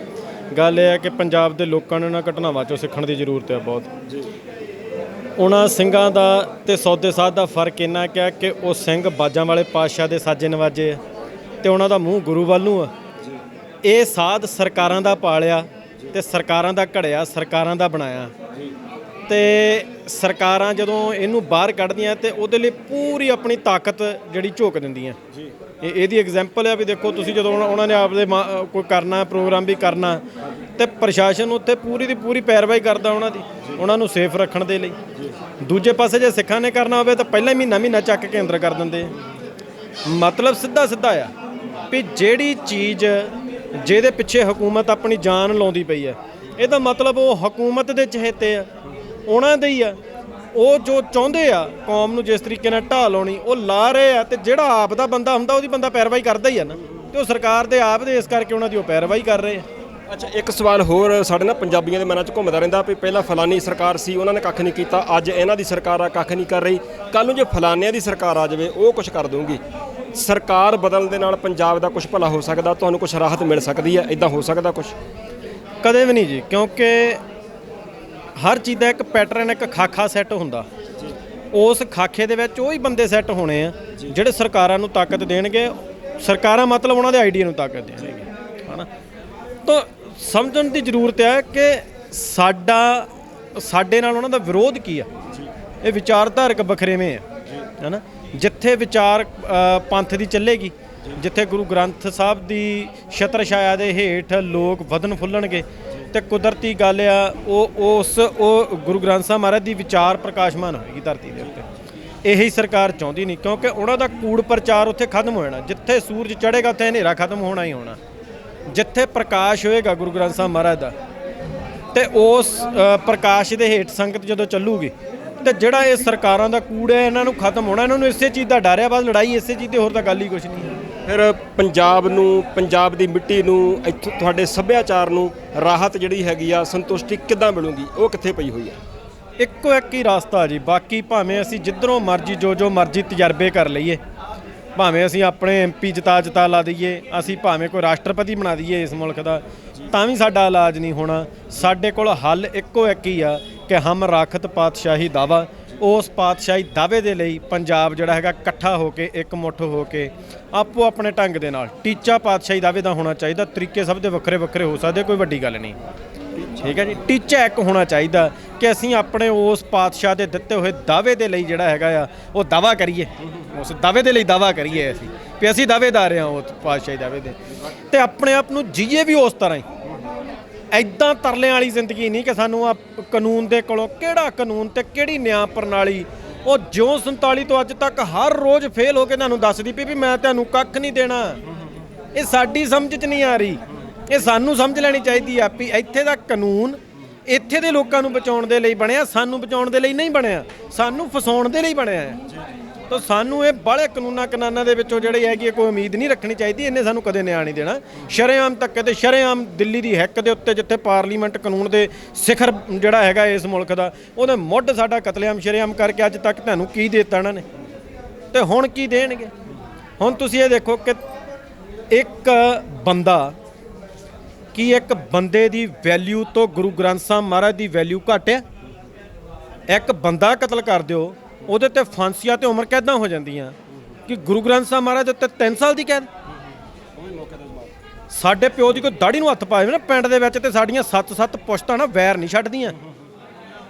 ਗੱਲ ਇਹ ਹੈ ਕਿ ਪੰਜਾਬ ਦੇ ਲੋਕਾਂ ਨੂੰ ਇਹਨਾਂ ਘਟਨਾਵਾਂ 'ਚੋਂ ਸਿੱਖਣ ਦੀ ਜ਼ਰੂਰਤ ਹੈ ਬਹੁਤ ਜੀ। ਉਹਨਾਂ ਸਿੰਘਾਂ ਦਾ ਤੇ ਸੌਦੇ ਸਾਧ ਦਾ ਫਰਕ ਇੰਨਾ ਕਿਹਾ ਕਿ ਉਹ ਸਿੰਘ ਬਾਜਾਂ ਵਾਲੇ ਪਾਤਸ਼ਾਹ ਦੇ ਸਾਜੇ ਨਵਾਜੇ ਆ ਤੇ ਉਹਨਾਂ ਦਾ ਮੂੰਹ ਗੁਰੂ ਵੱਲ ਨੂੰ ਆ। ਇਹ ਸਾਧ ਸਰਕਾਰਾਂ ਦਾ ਪਾਲਿਆ ਤੇ ਸਰਕਾਰਾਂ ਦਾ ਘੜਿਆ, ਸਰਕਾਰਾਂ ਦਾ ਬਣਾਇਆ। ਤੇ ਸਰਕਾਰਾਂ ਜਦੋਂ ਇਹਨੂੰ ਬਾਹਰ ਕੱਢਦੀਆਂ ਤੇ ਉਹਦੇ ਲਈ ਪੂਰੀ ਆਪਣੀ ਤਾਕਤ ਜਿਹੜੀ ਝੋਕ ਦਿੰਦੀਆਂ। ਇਹਦੀ ਐਗਜ਼ਾਮਪਲ ਹੈ ਵੀ ਦੇਖੋ ਤੁਸੀਂ ਜਦੋਂ ਉਹਨਾਂ ਨੇ ਆਪਦੇ ਕੋਈ ਕਰਨਾ ਪ੍ਰੋਗਰਾਮ ਵੀ ਕਰਨਾ ਤੇ ਪ੍ਰਸ਼ਾਸਨ ਉੱਥੇ ਪੂਰੀ ਦੀ ਪੂਰੀ ਪੈਰਵਾਈ ਕਰਦਾ ਉਹਨਾਂ ਨੂੰ ਸੇਫ ਰੱਖਣ ਦੇ ਲਈ। ਦੂਜੇ ਪਾਸੇ ਜੇ ਸਿੱਖਾਂ ਨੇ ਕਰਨਾ ਹੋਵੇ ਤਾਂ ਪਹਿਲਾਂ ਹੀ ਮਹੀਨਾ ਚੱਕ ਕੇ ਅੰਦਰ ਕਰ ਦਿੰਦੇ ਆ। ਮਤਲਬ ਸਿੱਧਾ ਆ ਵੀ ਜਿਹੜੀ ਚੀਜ਼ ਜਿਹਦੇ ਪਿੱਛੇ ਹਕੂਮਤ ਆਪਣੀ ਜਾਨ ਲਾਉਂਦੀ ਪਈ ਹੈ, ਇਹਦਾ ਮਤਲਬ ਉਹ ਹਕੂਮਤ ਦੇ ਚਹੇਤੇ ਆ, ਉਹਨਾਂ ਦੇ ਹੀ ਆ। ਉਹ ਜੋ ਚਾਹੁੰਦੇ ਆ ਕੌਮ ਨੂੰ ਜਿਸ ਤਰੀਕੇ ਨਾਲ ਢਾਹ ਲਾਉਣੀ ਉਹ ਲਾ ਰਹੇ ਆ। ਤੇ ਜਿਹੜਾ ਆਪ ਦਾ ਬੰਦਾ ਹੁੰਦਾ ਉਹਦੀ ਬੰਦਾ ਪੈਰਵਾਈ ਕਰਦਾ ਹੀ ਆ ਨਾ, ਤੇ ਉਹ ਸਰਕਾਰ ਦੇ ਆਪ ਦੇ ਇਸ ਕਰਕੇ ਉਹਨਾਂ ਦੀ ਉਹ ਪੈਰਵਾਈ ਕਰ ਰਹੇ ਆ। ਅੱਛਾ, ਇੱਕ ਸਵਾਲ ਹੋਰ ਸਾਡੇ ਨਾ ਪੰਜਾਬੀਆਂ ਦੇ ਮਨਾਂ 'ਚ ਘੁੰਮਦਾ ਰਹਿੰਦਾ ਵੀ ਪਹਿਲਾਂ ਫਲਾਨੀ ਸਰਕਾਰ ਸੀ ਉਹਨਾਂ ਨੇ ਕੱਖ ਨਹੀਂ ਕੀਤਾ, ਅੱਜ ਇਹਨਾਂ ਦੀ ਸਰਕਾਰ ਆ ਕੱਖ ਨਹੀਂ ਕਰ ਰਹੀ, ਕੱਲ ਨੂੰ ਜੇ ਫਲਾਨਿਆਂ ਦੀ ਸਰਕਾਰ ਆ ਜਾਵੇ ਉਹ ਕੁਝ ਕਰ ਦੂੰਗੀ। ਸਰਕਾਰ ਬਦਲਣ ਦੇ ਨਾਲ ਪੰਜਾਬ ਦਾ ਕੁਝ ਭਲਾ ਹੋ ਸਕਦਾ, ਤੁਹਾਨੂੰ ਕੁਝ ਰਾਹਤ ਮਿਲ ਸਕਦੀ ਹੈ, ਇਦਾਂ ਹੋ ਸਕਦਾ ਕੁਝ? ਕਦੇ ਵੀ ਨਹੀਂ ਜੀ, ਕਿਉਂਕਿ ਹਰ ਚੀਜ਼ ਦਾ ਇੱਕ ਪੈਟਰਨ, ਇੱਕ ਖਾਖਾ ਸੈੱਟ ਹੁੰਦਾ। ਉਸ ਖਾਖੇ ਦੇ ਵਿੱਚ ਉਹੀ ਬੰਦੇ ਸੈੱਟ ਹੋਣੇ ਆ ਜਿਹੜੇ ਸਰਕਾਰਾਂ ਨੂੰ ਤਾਕਤ ਦੇਣਗੇ। ਸਰਕਾਰਾਂ ਮਤਲਬ ਉਹਨਾਂ ਦੇ ਆਈਡੀਆ ਨੂੰ ਤਾਕਤ ਦੇਣਗੇ, ਹੈ ਨਾ। ਤਾਂ ਸਮਝਣ ਦੀ ਜ਼ਰੂਰਤ ਹੈ ਕਿ ਸਾਡੇ ਨਾਲ ਉਹਨਾਂ ਦਾ ਵਿਰੋਧ ਕੀ ਆ। ਇਹ ਵਿਚਾਰਧਾਰਕ ਵਖਰੇਵੇਂ ਆ, ਹੈ ਨਾ। ਜਿੱਥੇ ਵਿਚਾਰ ਪੰਥ ਦੀ ਚੱਲੇਗੀ, ਜਿੱਥੇ ਗੁਰੂ ਗ੍ਰੰਥ ਸਾਹਿਬ ਦੀ ਛਤਰ ਛਾਇਆ ਦੇ ਹੇਠ ਲੋਕ ਵਧਣ ਫੁੱਲਣਗੇ ਤੇ ਕੁਦਰਤੀ ਗੱਲ ਆ ਉਹ ਗੁਰੂ ਗ੍ਰੰਥ ਸਾਹਿਬ ਮਹਾਰਾਜ ਦੀ ਵਿਚਾਰ ਪ੍ਰਕਾਸ਼ਮਾਨ ਹੋਏਗੀ ਧਰਤੀ ਦੇ ਉੱਤੇ। ਇਹੀ ਸਰਕਾਰ ਚਾਹੁੰਦੀ ਨਹੀਂ, ਕਿਉਂਕਿ ਉਹਨਾਂ ਦਾ ਕੂੜ ਪ੍ਰਚਾਰ ਉੱਥੇ ਖਤਮ ਹੋ ਜਾਣਾ। ਜਿੱਥੇ ਸੂਰਜ ਚੜ੍ਹੇਗਾ ਉੱਥੇ ਹਨੇਰਾ ਖਤਮ ਹੋਣਾ ਹੀ ਹੋਣਾ। ਜਿੱਥੇ ਪ੍ਰਕਾਸ਼ ਹੋਏਗਾ ਗੁਰੂ ਗ੍ਰੰਥ ਸਾਹਿਬ ਮਹਾਰਾਜ ਦਾ ਤੇ ਉਸ ਪ੍ਰਕਾਸ਼ ਦੇ ਹੇਠ ਸੰਗਤ ਜਦੋਂ ਚੱਲੂਗੀ ਤੇ ਜਿਹੜਾ ਇਹ ਸਰਕਾਰਾਂ ਦਾ ਕੂੜ ਹੈ ਇਹਨਾਂ ਨੂੰ ਖਤਮ ਹੋਣਾ। ਇਹਨਾਂ ਨੂੰ ਇਸੇ ਚੀਜ਼ ਦਾ ਡਰ ਹੈ, ਬਸ ਲੜਾਈ ਇਸੇ ਚੀਜ਼ ਤੇ, ਹੋਰ ਤਾਂ ਗੱਲ ਹੀ ਕੁਛ ਨਹੀਂ ਹੈ। ਫਿਰ ਪੰਜਾਬ ਨੂੰ, ਪੰਜਾਬ ਦੀ ਮਿੱਟੀ ਨੂੰ, ਇੱਥੋਂ ਤੁਹਾਡੇ ਸੱਭਿਆਚਾਰ ਨੂੰ ਰਾਹਤ ਜਿਹੜੀ ਹੈਗੀ ਆ, ਸੰਤੁਸ਼ਟੀ ਕਿੱਦਾਂ ਮਿਲੂਗੀ? ਉਹ ਕਿੱਥੇ ਪਈ ਹੋਈ ਆ? ਇੱਕੋ ਇੱਕ ਹੀ ਰਸਤਾ ਜੀ। ਬਾਕੀ ਭਾਵੇਂ ਅਸੀਂ ਜਿੱਧਰੋਂ ਮਰਜ਼ੀ ਜੋ ਮਰਜ਼ੀ ਤਜਰਬੇ ਕਰ ਲਈਏ, ਭਾਵੇਂ ਅਸੀਂ ਆਪਣੇ MP ਜਿਤਾ ਲਾ ਦਈਏ, ਅਸੀਂ ਭਾਵੇਂ ਕੋਈ ਰਾਸ਼ਟਰਪਤੀ ਬਣਾ ਦਈਏ ਇਸ ਮੁਲਕ ਦਾ, ਤਾਂ ਵੀ ਸਾਡਾ ਇਲਾਜ ਨਹੀਂ ਹੋਣਾ। ਸਾਡੇ ਕੋਲ ਹੱਲ ਇੱਕੋ ਇੱਕ ਹੀ ਆ ਕਿ ਹਮ ਰਾਖਤ ਪਾਤਸ਼ਾਹੀ ਦਾਵਾ। ਉਸ ਪਾਤਸ਼ਾਹੀ ਦਾਅਵੇ ਦੇ ਲਈ ਪੰਜਾਬ ਜਿਹੜਾ ਹੈਗਾ ਇਕੱਠਾ ਹੋ ਕੇ, ਇੱਕ ਮੁੱਠ ਹੋ ਕੇ, ਆਪੋ ਆਪਣੇ ਢੰਗ ਦੇ ਨਾਲ ਟੀਚਾ ਪਾਤਸ਼ਾਹੀ ਦਾਅਵੇ ਦਾ ਹੋਣਾ ਚਾਹੀਦਾ। ਤਰੀਕੇ ਸਭ ਦੇ ਵੱਖਰੇ ਵੱਖਰੇ ਹੋ ਸਕਦੇ, ਕੋਈ ਵੱਡੀ ਗੱਲ ਨਹੀਂ, ਠੀਕ ਹੈ ਜੀ। ਟੀਚਾ ਇੱਕ ਹੋਣਾ ਚਾਹੀਦਾ ਕਿ ਅਸੀਂ ਆਪਣੇ ਉਸ ਪਾਤਸ਼ਾਹ ਦੇ ਦਿੱਤੇ ਹੋਏ ਦਾਅਵੇ ਦੇ ਲਈ ਜਿਹੜਾ ਹੈਗਾ ਆ ਉਹ ਦਾਅਵਾ ਕਰੀਏ, ਉਸ ਦਾਅਵੇ ਦੇ ਲਈ ਦਾਅਵਾ ਕਰੀਏ ਅਸੀਂ ਵੀ ਅਸੀਂ ਦਾਅਵੇਦਾਰ ਹਾਂ ਉਸ ਪਾਤਸ਼ਾਹੀ ਦਾਅਵੇ ਦੇ, ਤੇ ਆਪਣੇ ਆਪ ਨੂੰ ਜੀਏ ਵੀ ਉਸ ਤਰ੍ਹਾਂ ਹੀ। ਐਦਾਂ ਤਰਲਿਆਂ ਵਾਲੀ ਜ਼ਿੰਦਗੀ ਨਹੀਂ ਕਿ ਸਾਨੂੰ ਆ ਕਾਨੂੰਨ ਦੇ ਕੋਲੋਂ ਕਿਹੜਾ ਕਾਨੂੰਨ ਤੇ ਕਿਹੜੀ ਨਿਆਂ ਪ੍ਰਣਾਲੀ ਉਹ ਜਿਉਂ 47 ਤੋਂ ਅੱਜ ਤੱਕ ਹਰ ਰੋਜ਼ ਫੇਲ ਹੋ ਕੇ ਤੁਹਾਨੂੰ ਦੱਸਦੀ ਪਈ ਵੀ ਮੈਂ ਤੁਹਾਨੂੰ ਕੱਖ ਨਹੀਂ ਦੇਣਾ। ਇਹ ਸਾਡੀ ਸਮਝ 'ਚ ਨਹੀਂ ਆ ਰਹੀ, ਇਹ ਸਾਨੂੰ ਸਮਝ ਲੈਣੀ ਚਾਹੀਦੀ ਆ ਵੀ ਇੱਥੇ ਦਾ ਕਾਨੂੰਨ ਇੱਥੇ ਦੇ ਲੋਕਾਂ ਨੂੰ ਬਚਾਉਣ ਦੇ ਲਈ ਬਣਿਆ, ਸਾਨੂੰ ਬਚਾਉਣ ਦੇ ਲਈ ਨਹੀਂ ਬਣਿਆ, ਸਾਨੂੰ ਫਸਾਉਣ ਦੇ ਲਈ ਬਣਿਆ ਹੈ। ਤਾਂ ਸਾਨੂੰ ਇਹ ਬਾਹਲੇ ਕਾਨੂੰਨਾਂ ਦੇ ਵਿੱਚੋਂ ਜਿਹੜੀ ਹੈਗੀ ਕੋਈ ਉਮੀਦ ਨਹੀਂ ਰੱਖਣੀ ਚਾਹੀਦੀ। ਇਹਨੇ ਸਾਨੂੰ ਕਦੇ ਨਿਆਂ ਨਹੀਂ ਦੇਣਾ। ਸ਼ਰੇਆਮ ਧੱਕੇ ਤੇ ਸ਼ਰੇਆਮ ਦਿੱਲੀ ਦੀ ਹੈਕ ਦੇ ਉੱਤੇ ਜਿੱਥੇ ਪਾਰਲੀਮੈਂਟ ਕਾਨੂੰਨ ਦੇ ਸਿਖਰ ਜਿਹੜਾ ਹੈਗਾ ਇਸ ਮੁਲਕ ਦਾ, ਉਹਦੇ ਮੁੱਢ ਸਾਡਾ ਕਤਲੇਆਮ ਸ਼ਰੇਆਮ ਕਰਕੇ ਅੱਜ ਤੱਕ ਤੁਹਾਨੂੰ ਕੀ ਦੇ ਦਿੱਤਾ ਇਹਨਾਂ ਨੇ ਤੇ ਹੁਣ ਕੀ ਦੇਣਗੇ? ਹੁਣ ਤੁਸੀਂ ਇਹ ਦੇਖੋ ਕਿ ਇੱਕ ਬੰਦਾ, ਕੀ ਇੱਕ ਬੰਦੇ ਦੀ ਵੈਲਿਊ ਤੋਂ ਗੁਰੂ ਗ੍ਰੰਥ ਸਾਹਿਬ ਮਹਾਰਾਜ ਦੀ ਵੈਲਿਊ ਘੱਟ ਹੈ? ਇੱਕ ਬੰਦਾ ਕਤਲ ਕਰ ਦਿਓ, ਉਹਦੇ ਤੇ ਫਾਂਸੀਆਂ ਤੇ ਉਮਰ ਕੈਦਾਂ ਹੋ ਜਾਂਦੀਆਂ, ਕਿ ਗੁਰੂ ਗ੍ਰੰਥ ਸਾਹਿਬ ਮਹਾਰਾਜ ਦੇ ਉੱਤੇ 3 ਸਾਲ ਦੀ ਕੈਦ। ਸਾਡੇ ਪਿਓ ਦੀ ਕੋਈ ਦਾੜੀ ਨੂੰ ਹੱਥ ਪਾਏ ਨਾ ਪਿੰਡ ਦੇ ਵਿੱਚ ਤੇ ਸਾਡੀਆਂ 7 ਪੁਸ਼ਤਾਂ ਨਾ ਵੈਰ ਨਹੀਂ ਛੱਡਦੀਆਂ।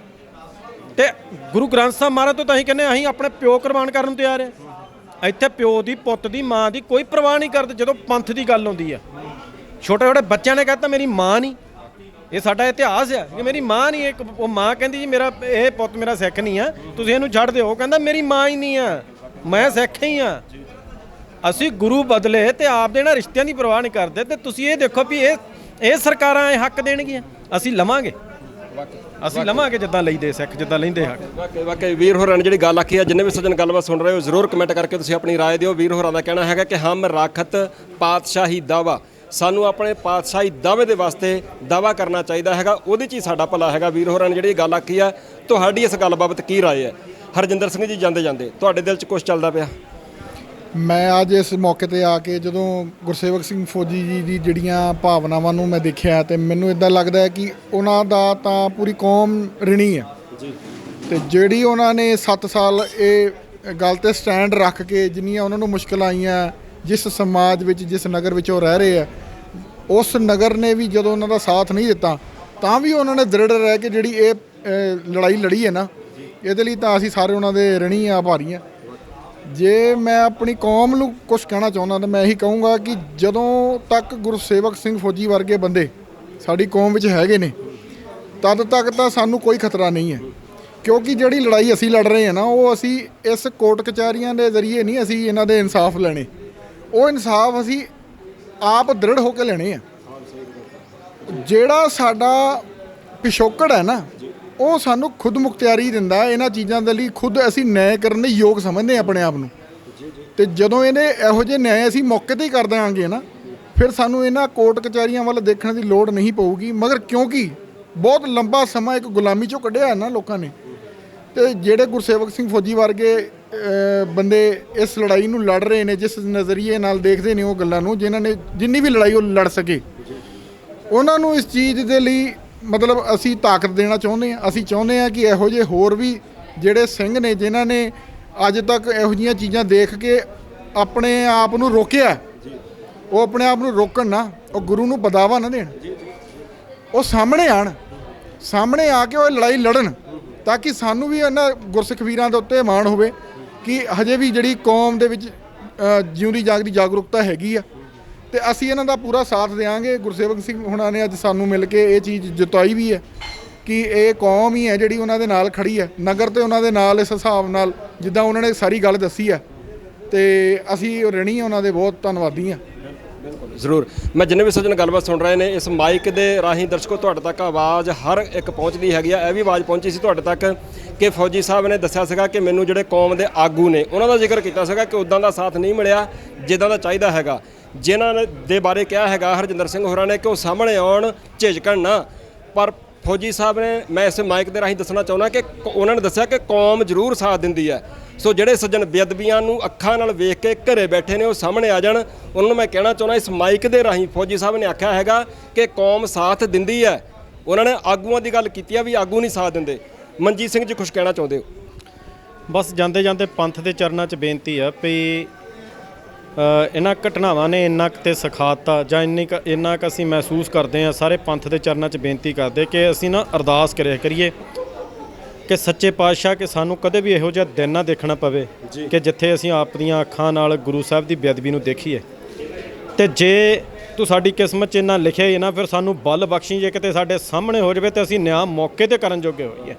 ਤੇ ਗੁਰੂ ਗ੍ਰੰਥ ਸਾਹਿਬ ਮਹਾਰਾਜ ਤੋਂ ਤਾਂ ਅਸੀਂ ਕਹਿੰਦੇ ਅਸੀਂ ਆਪਣੇ ਪਿਓ ਕੁਰਬਾਨ ਕਰਨ ਨੂੰ ਤਿਆਰ ਹਾਂ। ਇੱਥੇ ਪਿਓ ਦੀ, ਪੁੱਤ ਦੀ, ਮਾਂ ਦੀ ਕੋਈ ਪਰਵਾਹ ਨਹੀਂ ਕਰਦੇ। ਜਦੋਂ ਪੰਥ ਦੀ ਗੱਲ ਆਉਂਦੀ ਆ, ਛੋਟੇ ਬੱਚਿਆਂ ਨੇ ਕਹਿਤਾ ਮੇਰੀ ਮਾਂ ਨਹੀਂ। ਇਹ ਸਾਡਾ ਇਤਿਹਾਸ ਆ ਕਿ ਮੇਰੀ ਮਾਂ ਨਹੀਂ। ਇੱਕ ਉਹ ਮਾਂ ਕਹਿੰਦੀ ਜੀ ਮੇਰਾ ਇਹ ਪੁੱਤ ਮੇਰਾ ਸਿੱਖ ਨਹੀਂ ਆ, ਤੁਸੀਂ ਇਹਨੂੰ ਛੱਡ ਦਿਓ। ਉਹ ਕਹਿੰਦਾ ਮੇਰੀ ਮਾਂ ਹੀ ਨਹੀਂ ਆ, ਮੈਂ ਸਿੱਖ ਹੀ ਆ। ਅਸੀਂ ਗੁਰੂ ਬਦਲੇ ਤੇ ਆਪ ਦੇ ਨਾਲ ਰਿਸ਼ਤਿਆਂ ਦੀ ਪਰਵਾਹ ਨਹੀਂ ਕਰਦੇ। ਤੇ ਤੁਸੀਂ ਇਹ ਦੇਖੋ ਵੀ ਇਹ ਸਰਕਾਰਾਂ ਇਹ ਹੱਕ ਦੇਣਗੀਆਂ, ਅਸੀਂ ਲਵਾਂਗੇ ਜਿੱਦਾਂ ਲਈਦੇ ਸਿੱਖ, ਜਿੱਦਾਂ ਲੈਂਦੇ ਹੱਕ। ਵਾਕਈ ਵੀਰ ਹੋਰਾਂ ਨੇ ਜਿਹੜੀ ਗੱਲ ਆਖੀ ਆ, ਜਿੰਨੇ ਵੀ ਸੱਜਣ ਗੱਲਬਾਤ ਸੁਣ ਰਹੇ ਹੋ ਜ਼ਰੂਰ ਕਮੈਂਟ ਕਰਕੇ ਤੁਸੀਂ ਆਪਣੀ ਰਾਏ ਦਿਓ। ਵੀਰ ਹੋਰਾਂ ਦਾ ਕਹਿਣਾ ਹੈਗਾ ਕਿ ਹਮ ਰਾਖਤ ਪਾਤਸ਼ਾਹੀ ਦਾਵਾ, ਸਾਨੂੰ ਆਪਣੇ ਪਾਤਸ਼ਾਹੀ ਦਾਅਵੇ ਦੇ ਵਾਸਤੇ ਦਾਅਵਾ ਕਰਨਾ ਚਾਹੀਦਾ ਹੈਗਾ, ਉਹਦੇ 'ਚ ਹੀ ਸਾਡਾ ਭਲਾ ਹੈਗਾ। ਵੀਰ ਹੋਰਾਂ ਨੇ ਜਿਹੜੀ ਗੱਲ ਆਖੀ ਆ, ਤੁਹਾਡੀ ਇਸ ਗੱਲ ਬਾਬਤ ਕੀ ਰਾਏ ਹੈ? ਹਰਜਿੰਦਰ ਸਿੰਘ ਜੀ, ਜਾਂਦੇ ਤੁਹਾਡੇ ਦਿਲ 'ਚ ਕੁਝ ਚੱਲਦਾ ਪਿਆ? ਮੈਂ ਅੱਜ ਇਸ ਮੌਕੇ ਤੇ ਆ ਕੇ ਜਦੋਂ ਗੁਰਸੇਵਕ ਸਿੰਘ ਫੌਜੀ ਜੀ ਦੀ ਜਿਹੜੀਆਂ ਭਾਵਨਾਵਾਂ ਨੂੰ ਮੈਂ ਦੇਖਿਆ ਤੇ ਮੈਨੂੰ ਇਦਾਂ ਲੱਗਦਾ ਹੈ ਕਿ ਉਹਨਾਂ ਦਾ ਤਾਂ ਪੂਰੀ ਕੌਮ ਰਿਣੀ ਹੈ ਜੀ। ਤੇ ਜਿਹੜੀ ਉਹਨਾਂ ਨੇ 7 ਸਾਲ ਇਹ ਗੱਲ ਤੇ ਸਟੈਂਡ ਰੱਖ ਕੇ ਜਿੰਨੀਆਂ ਉਹਨਾਂ ਨੂੰ ਮੁਸ਼ਕਲਾਂ ਆਈਆਂ, ਜਿਸ ਸਮਾਜ ਵਿੱਚ, ਜਿਸ ਨਗਰ ਵਿੱਚ ਉਹ ਰਹਿ ਰਹੇ ਆ, ਉਸ ਨਗਰ ਨੇ ਵੀ ਜਦੋਂ ਉਹਨਾਂ ਦਾ ਸਾਥ ਨਹੀਂ ਦਿੱਤਾ ਤਾਂ ਵੀ ਉਹਨਾਂ ਨੇ ਦ੍ਰਿੜ ਰਹਿ ਕੇ ਜਿਹੜੀ ਇਹ ਲੜਾਈ ਲੜੀ ਹੈ ਨਾ, ਇਹਦੇ ਲਈ ਤਾਂ ਅਸੀਂ ਸਾਰੇ ਉਹਨਾਂ ਦੇ ਰਣੀ ਆ, ਆਭਾਰੀ ਆ। ਜੇ ਮੈਂ ਆਪਣੀ ਕੌਮ ਨੂੰ ਕੁਝ ਕਹਿਣਾ ਚਾਹੁੰਦਾ ਤਾਂ ਮੈਂ ਇਹੀ ਕਹੂੰਗਾ ਕਿ ਜਦੋਂ ਤੱਕ ਗੁਰਸੇਵਕ ਸਿੰਘ ਫੌਜੀ ਵਰਗੇ ਬੰਦੇ ਸਾਡੀ ਕੌਮ ਵਿੱਚ ਹੈਗੇ ਨੇ ਤਦ ਤੱਕ ਤਾਂ ਸਾਨੂੰ ਕੋਈ ਖਤਰਾ ਨਹੀਂ ਹੈ, ਕਿਉਂਕਿ ਜਿਹੜੀ ਲੜਾਈ ਅਸੀਂ ਲੜ ਰਹੇ ਹਾਂ ਨਾ, ਉਹ ਅਸੀਂ ਇਸ ਕੋਰਟ ਕਚਹਿਰੀਆਂ ਦੇ ਜ਼ਰੀਏ ਨਹੀਂ ਅਸੀਂ ਇਹਨਾਂ ਦੇ ਇਨਸਾਫ ਲੈਣੇ, ਉਹ ਇਨਸਾਫ ਅਸੀਂ ਆਪ ਦ੍ਰਿੜ ਹੋ ਕੇ ਲੈਣੇ ਆ। ਜਿਹੜਾ ਸਾਡਾ ਪਿਛੋਕੜ ਹੈ ਨਾ, ਉਹ ਸਾਨੂੰ ਖੁਦ ਮੁਖਤਿਆਰੀ ਦਿੰਦਾ ਇਹਨਾਂ ਚੀਜ਼ਾਂ ਦੇ ਲਈ, ਖੁਦ ਅਸੀਂ ਨਿਆਂ ਕਰਨ ਦੇ ਯੋਗ ਸਮਝਦੇ ਆਪਣੇ ਆਪ ਨੂੰ। ਤੇ ਜਦੋਂ ਇਹਨੇ ਇਹੋ ਜਿਹੇ ਨਿਆਂ ਅਸੀਂ ਮੌਕੇ 'ਤੇ ਹੀ ਕਰ ਦੇਵਾਂਗੇ ਨਾ, ਫਿਰ ਸਾਨੂੰ ਇਹਨਾਂ ਕੋਰਟ ਕਚਹਿਰੀਆਂ ਵੱਲ ਦੇਖਣ ਦੀ ਲੋੜ ਨਹੀਂ ਪਊਗੀ। ਮਗਰ ਕਿਉਂਕਿ ਬਹੁਤ ਲੰਬਾ ਸਮਾਂ ਇੱਕ ਗੁਲਾਮੀ 'ਚੋਂ ਕੱਢਿਆ ਨਾ ਲੋਕਾਂ ਨੇ, ਤੇ ਜਿਹੜੇ ਗੁਰਸੇਵਕ ਸਿੰਘ ਫੌਜੀ ਵਰਗੇ ਬੰਦੇ ਇਸ ਲੜਾਈ ਨੂੰ ਲੜ ਰਹੇ ਨੇ, ਜਿਸ ਨਜ਼ਰੀਏ ਨਾਲ ਦੇਖਦੇ ਨੇ ਉਹ ਗੱਲਾਂ ਨੂੰ, ਜਿਨ੍ਹਾਂ ਨੇ ਜਿੰਨੀ ਵੀ ਲੜਾਈ ਉਹ ਲੜ ਸਕੇ, ਉਹਨਾਂ ਨੂੰ ਇਸ ਚੀਜ਼ ਦੇ ਲਈ ਮਤਲਬ ਅਸੀਂ ਤਾਕਤ ਦੇਣਾ ਚਾਹੁੰਦੇ ਹਾਂ। ਅਸੀਂ ਚਾਹੁੰਦੇ ਹਾਂ ਕਿ ਇਹੋ ਜਿਹੇ ਹੋਰ ਵੀ ਜਿਹੜੇ ਸਿੰਘ ਨੇ ਜਿਨ੍ਹਾਂ ਨੇ ਅੱਜ ਤੱਕ ਇਹੋ ਜਿਹੀਆਂ ਚੀਜ਼ਾਂ ਦੇਖ ਕੇ ਆਪਣੇ ਆਪ ਨੂੰ ਰੋਕਿਆ, ਉਹ ਆਪਣੇ ਆਪ ਨੂੰ ਰੋਕਣ ਨਾ, ਉਹ ਗੁਰੂ ਨੂੰ ਬਦਾਵਾ ਨਾ ਦੇਣ, ਉਹ ਸਾਹਮਣੇ ਆਣ, ਸਾਹਮਣੇ ਆ ਕੇ ਉਹ ਲੜਾਈ ਲੜਨ, ਤਾਂ ਕਿ ਸਾਨੂੰ ਵੀ ਇਹਨਾਂ ਗੁਰਸਿੱਖ ਵੀਰਾਂ ਦੇ ਉੱਤੇ ਮਾਣ ਹੋਵੇ ਕਿ ਹਜੇ ਵੀ ਜਿਹੜੀ ਕੌਮ ਦੇ ਵਿੱਚ ਜਿਉਂਦੀ ਜਾਗਦੀ ਜਾਗਰੂਕਤਾ ਹੈਗੀ ਆ, ਤੇ ਅਸੀਂ ਇਹਨਾਂ ਦਾ ਪੂਰਾ ਸਾਥ ਦੇਵਾਂਗੇ। ਗੁਰਸੇਵਕ ਸਿੰਘ ਹੁਣਾਂ ਨੇ ਅੱਜ ਸਾਨੂੰ ਮਿਲ ਕੇ ਇਹ ਚੀਜ਼ ਜਤਾਈ ਵੀ ਹੈ ਕਿ ਇਹ ਕੌਮ ਹੀ ਹੈ ਜਿਹੜੀ ਉਹਨਾਂ ਦੇ ਨਾਲ ਖੜੀ ਹੈ, ਨਗਰ ਤੇ ਉਹਨਾਂ ਦੇ ਨਾਲ ਇਸ ਹਿਸਾਬ ਨਾਲ ਜਿੱਦਾਂ ਉਹਨਾਂ ਨੇ ਸਾਰੀ ਗੱਲ ਦੱਸੀ ਹੈ, ਤੇ ਅਸੀਂ ਰਣੀ ਉਹਨਾਂ ਦੇ ਬਹੁਤ ਧੰਨਵਾਦੀ ਹਾਂ। ਜ਼ਰੂਰ, ਮੈਂ ਜਿੰਨੇ ਵੀ ਸੱਜਣ ਗੱਲਬਾਤ ਸੁਣ ਰਹੇ ਨੇ, ਇਸ ਮਾਈਕ ਦੇ ਰਾਹੀਂ ਦਰਸ਼ਕੋ ਤੁਹਾਡੇ ਤੱਕ ਆਵਾਜ਼ ਹਰ ਇੱਕ ਪਹੁੰਚਦੀ ਹੈਗੀ ਆ। ਇਹ ਵੀ ਆਵਾਜ਼ ਪਹੁੰਚੀ ਸੀ ਤੁਹਾਡੇ ਤੱਕ ਕਿ ਫੌਜੀ ਸਾਹਿਬ ਨੇ ਦੱਸਿਆ ਸੀਗਾ ਕਿ ਮੈਨੂੰ ਜਿਹੜੇ ਕੌਮ ਦੇ ਆਗੂ ਨੇ ਉਹਨਾਂ ਦਾ ਜ਼ਿਕਰ ਕੀਤਾ ਸੀਗਾ ਕਿ ਉੱਦਾਂ ਦਾ ਸਾਥ ਨਹੀਂ ਮਿਲਿਆ ਜਿੱਦਾਂ ਦਾ ਚਾਹੀਦਾ ਹੈਗਾ। ਜਿਨ੍ਹਾਂ ਨੇ ਦੇ ਬਾਰੇ ਕਿਹਾ ਹੈਗਾ ਹਰਜਿੰਦਰ ਸਿੰਘ ਹੋਰਾਂ ਨੇ ਕਿ ਉਹ ਸਾਹਮਣੇ ਆਉਣ, ਝਿਜਕਣ ਨਾ, ਪਰ ਫੌਜੀ ਸਾਹਿਬ ਨੇ, ਮੈਂ ਇਸ ਮਾਈਕ ਦੇ ਰਾਹੀਂ ਦੱਸਣਾ ਚਾਹੁੰਦਾ ਕਿ ਉਹਨਾਂ ਨੇ ਦੱਸਿਆ ਕਿ ਕੌਮ ਜ਼ਰੂਰ ਸਾਥ ਦਿੰਦੀ ਹੈ। ਸੋ ਜਿਹੜੇ ਸੱਜਣ ਬੇਅਦਬੀਆਂ ਨੂੰ ਅੱਖਾਂ ਨਾਲ ਵੇਖ ਕੇ ਘਰੇ ਬੈਠੇ ਨੇ ਉਹ ਸਾਹਮਣੇ ਆ ਜਾਣ। ਉਹਨਾਂ ਨੂੰ ਮੈਂ ਕਹਿਣਾ ਚਾਹੁੰਦਾ ਇਸ ਮਾਈਕ ਦੇ ਰਾਹੀਂ ਫੌਜੀ ਸਾਹਿਬ ਨੇ ਆਖਿਆ ਹੈਗਾ ਕਿ ਕੌਮ ਸਾਥ ਦਿੰਦੀ ਹੈ। ਉਹਨਾਂ ਨੇ ਆਗੂਆਂ ਦੀ ਗੱਲ ਕੀਤੀ ਆ ਵੀ ਆਗੂ ਨਹੀਂ ਸਾਥ ਦਿੰਦੇ। ਮਨਜੀਤ ਸਿੰਘ ਜੀ ਕੁਛ ਕਹਿਣਾ ਚਾਹੁੰਦੇ ਹੋ? ਬਸ ਜਾਂਦੇ ਜਾਂਦੇ ਪੰਥ ਦੇ ਚਰਨਾਂ 'ਚ ਬੇਨਤੀ ਆ ਵੀ ਇਹਨਾਂ ਘਟਨਾਵਾਂ ਨੇ ਇੰਨਾ ਕੁ ਤੇ ਸਿਖਾਤਾ ਜਾਂ ਇੰਨਾ ਕੁ ਅਸੀਂ ਮਹਿਸੂਸ ਕਰਦੇ ਹਾਂ, ਸਾਰੇ ਪੰਥ ਦੇ ਚਰਨਾਂ 'ਚ ਬੇਨਤੀ ਕਰਦੇ ਕਿ ਅਸੀਂ ਨਾ ਅਰਦਾਸ ਕਰਿਆ ਕਰੀਏ ਕਿ ਸੱਚੇ ਪਾਤਸ਼ਾਹ ਕਿ ਸਾਨੂੰ ਕਦੇ ਵੀ ਇਹੋ ਜਿਹਾ ਦਿਨ ਨਾ ਦੇਖਣਾ ਪਵੇ ਕਿ ਜਿੱਥੇ ਅਸੀਂ ਆਪਣੀਆਂ ਅੱਖਾਂ ਨਾਲ ਗੁਰੂ ਸਾਹਿਬ ਦੀ ਬੇਅਦਬੀ ਨੂੰ ਦੇਖੀਏ। ਤੇ ਜੇ ਤੂੰ ਸਾਡੀ ਕਿਸਮਤ 'ਚ ਇੰਨਾ ਲਿਖਿਆ ਹੀ ਨਾ, ਫਿਰ ਸਾਨੂੰ ਬਲ ਬਖਸ਼ੀ ਜੇ ਕਿਤੇ ਸਾਡੇ ਸਾਹਮਣੇ ਹੋ ਜਾਵੇ ਤੇ ਅਸੀਂ ਨਿਆਂ ਮੌਕੇ 'ਤੇ ਕਰਨ ਜੋਗੇ ਹੋਈਏ।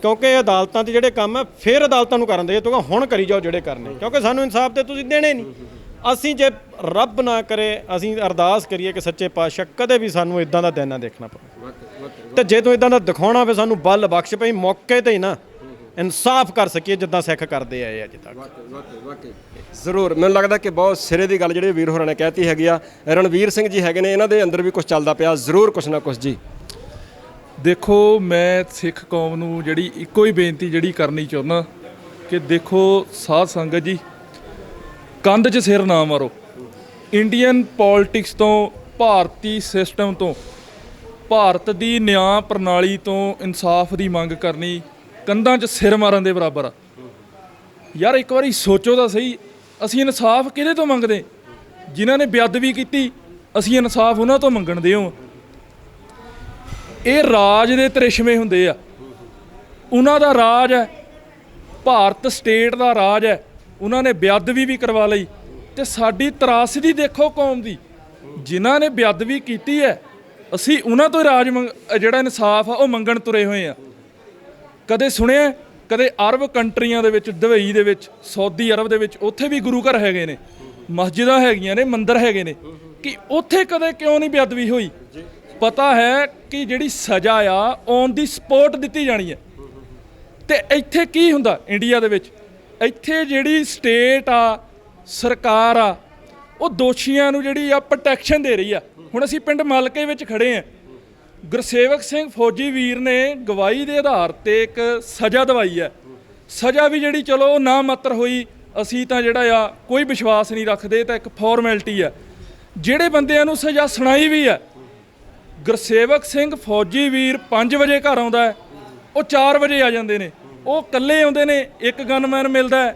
ਕਿਉਂਕਿ ਇਹ ਅਦਾਲਤਾਂ 'ਤੇ ਜਿਹੜੇ ਕੰਮ ਹੈ ਫਿਰ ਅਦਾਲਤਾਂ ਨੂੰ ਕਰਨ ਦੇ, ਤੂੰ ਹੁਣ ਕਰੀ ਜਾਓ ਜਿਹੜੇ ਕਰਨੇ, ਕਿਉਂਕਿ ਸਾਨੂੰ ਇਨਸਾਫ ਤੇ ਤੁਸੀਂ ਦੇਣੇ ਨਹੀਂ। ਅਸੀਂ ਜੇ ਰੱਬ ਨਾ ਕਰੇ ਅਸੀਂ ਅਰਦਾਸ ਕਰੀਏ ਕਿ ਸੱਚੇ ਪਾਤਸ਼ਾਹ ਕਦੇ ਵੀ ਸਾਨੂੰ ਇਦਾਂ ਦਾ ਦਿਨ ਨਾ ਦੇਖਣਾ ਪਵੇ, ਤੇ ਜੇ ਤੂੰ ਇਦਾਂ ਦਾ ਦਿਖਾਉਣਾ ਹੋਵੇ ਸਾਨੂੰ ਬਲ ਬਖਸ਼ ਪਈ ਮੌਕੇ 'ਤੇ ਹੀ ਨਾ ਇਨਸਾਫ ਕਰ ਸਕੀਏ ਜਿੱਦਾਂ ਸਿੱਖ ਕਰਦੇ ਆਏ ਅੱਜ ਤੱਕ। ਜ਼ਰੂਰ, ਮੈਨੂੰ ਲੱਗਦਾ ਕਿ ਬਹੁਤ ਸਿਰੇ ਦੀ ਗੱਲ ਜਿਹੜੀ ਵੀਰ ਹੋਰਾਂ ਨੇ ਕਹਿਤੀ ਹੈਗੀ ਆ। ਰਣਵੀਰ ਸਿੰਘ ਜੀ ਹੈਗੇ ਨੇ, ਇਹਨਾਂ ਦੇ ਅੰਦਰ ਵੀ ਕੁਝ ਚੱਲਦਾ ਪਿਆ, ਜ਼ਰੂਰ ਕੁਛ ਨਾ ਕੁਛ। ਜੀ ਦੇਖੋ, ਮੈਂ ਸਿੱਖ ਕੌਮ ਨੂੰ ਜਿਹੜੀ ਇੱਕੋ ਹੀ ਬੇਨਤੀ ਜਿਹੜੀ ਕਰਨੀ ਚਾਹੁੰਦਾ ਕਿ ਦੇਖੋ ਸਾਧ ਸੰਗਤ ਜੀ, ਕੰਧ 'ਚ ਸਿਰ ਨਾ ਮਾਰੋ। ਇੰਡੀਅਨ ਪੋਲਿਟਿਕਸ ਤੋਂ, ਭਾਰਤੀ ਸਿਸਟਮ ਤੋਂ, ਭਾਰਤ ਦੀ ਨਿਆਂ ਪ੍ਰਣਾਲੀ ਤੋਂ ਇਨਸਾਫ ਦੀ ਮੰਗ ਕਰਨੀ ਕੰਧਾਂ 'ਚ ਸਿਰ ਮਾਰਨ ਦੇ ਬਰਾਬਰ ਆ। ਯਾਰ ਇੱਕ ਵਾਰੀ ਸੋਚੋ ਤਾਂ ਸਹੀ, ਅਸੀਂ ਇਨਸਾਫ ਕਿਹਦੇ ਤੋਂ ਮੰਗਦੇ? ਜਿਨ੍ਹਾਂ ਨੇ ਬੇਅਦਬੀ ਕੀਤੀ ਅਸੀਂ ਇਨਸਾਫ ਉਹਨਾਂ ਤੋਂ ਮੰਗਣ ਦੇ ਹਾਂ। ਇਹ ਰਾਜ ਦੇ ਤ੍ਰਿਸ਼ਮੇ ਹੁੰਦੇ ਆ, ਉਹਨਾਂ ਦਾ ਰਾਜ ਹੈ, ਭਾਰਤ ਸਟੇਟ ਦਾ ਰਾਜ ਹੈ, ਉਹਨਾਂ ਨੇ ਬੇਅਦਬੀ ਵੀ ਕਰਵਾ ਲਈ। ਤੇ ਸਾਡੀ ਤਰਾਸਦੀ ਦੇਖੋ ਕੌਮ ਦੀ, ਜਿਨ੍ਹਾਂ ਨੇ ਬੇਅਦਬੀ ਕੀਤੀ ਹੈ ਅਸੀਂ ਉਹਨਾਂ ਤੋਂ ਰਾਜ ਜਿਹੜਾ ਇਨਸਾਫ ਆ ਉਹ ਮੰਗਣ ਤੁਰੇ ਹੋਏ ਆ। ਕਦੇ ਸੁਣਿਆ, ਕਦੇ ਅਰਬ ਕੰਟਰੀਆਂ ਦੇ ਵਿੱਚ, ਦੁਬਈ ਦੇ ਵਿੱਚ, ਸਾਊਦੀ ਅਰਬ ਦੇ ਵਿੱਚ, ਉੱਥੇ ਵੀ ਗੁਰੂ ਘਰ ਹੈਗੇ ਨੇ, ਮਸਜਿਦਾਂ ਹੈਗੀਆਂ ਨੇ, ਮੰਦਿਰ ਹੈਗੇ ਨੇ, ਕਿ ਉੱਥੇ ਕਦੇ ਕਿਉਂ ਨਹੀਂ ਬੇਅਦਬੀ ਹੋਈ? ਪਤਾ ਹੈ ਕਿ ਜਿਹੜੀ ਸਜ਼ਾ ਆ ਔਨ ਦੀ ਸਪੋਟ ਦਿੱਤੀ ਜਾਣੀ ਹੈ। ਤੇ ਇੱਥੇ ਕੀ ਹੁੰਦਾ ਇੰਡੀਆ ਦੇ ਵਿੱਚ? ਇੱਥੇ ਜਿਹੜੀ ਸਟੇਟ ਆ, ਸਰਕਾਰ ਆ, ਉਹ ਦੋਸ਼ੀਆਂ ਨੂੰ ਜਿਹੜੀ ਆ ਪ੍ਰੋਟੈਕਸ਼ਨ ਦੇ ਰਹੀ ਆ। ਹੁਣ ਅਸੀਂ ਪਿੰਡ ਮਲਕੇ ਵਿੱਚ ਖੜੇ ਆ, ਗੁਰਸੇਵਕ ਸਿੰਘ ਫੌਜੀ ਵੀਰ ਨੇ ਗਵਾਹੀ ਦੇ ਆਧਾਰ ਤੇ ਇੱਕ ਸਜ਼ਾ ਦਵਾਈ ਹੈ। ਸਜ਼ਾ ਵੀ ਜਿਹੜੀ ਚਲੋ ਨਾ ਮਾਤਰ ਹੋਈ, ਅਸੀਂ ਤਾਂ ਜਿਹੜਾ ਆ ਕੋਈ ਵਿਸ਼ਵਾਸ ਨਹੀਂ ਰੱਖਦੇ, ਤਾਂ ਇੱਕ ਫਾਰਮੈਲਿਟੀ ਆ। ਜਿਹੜੇ ਬੰਦਿਆਂ ਨੂੰ ਸਜ਼ਾ ਸੁਣਾਈ ਵੀ ਹੈ, ਗੁਰਸੇਵਕ ਸਿੰਘ ਫੌਜੀ ਵੀਰ 5 ਵਜੇ ਘਰ ਆਉਂਦਾ ਹੈ, ਉਹ 4 ਵਜੇ ਆ ਜਾਂਦੇ ਨੇ। ਉਹ ਇਕੱਲੇ ਆਉਂਦੇ ਨੇ, ਇੱਕ ਗਨਮੈਨ ਮਿਲਦਾ ਹੈ,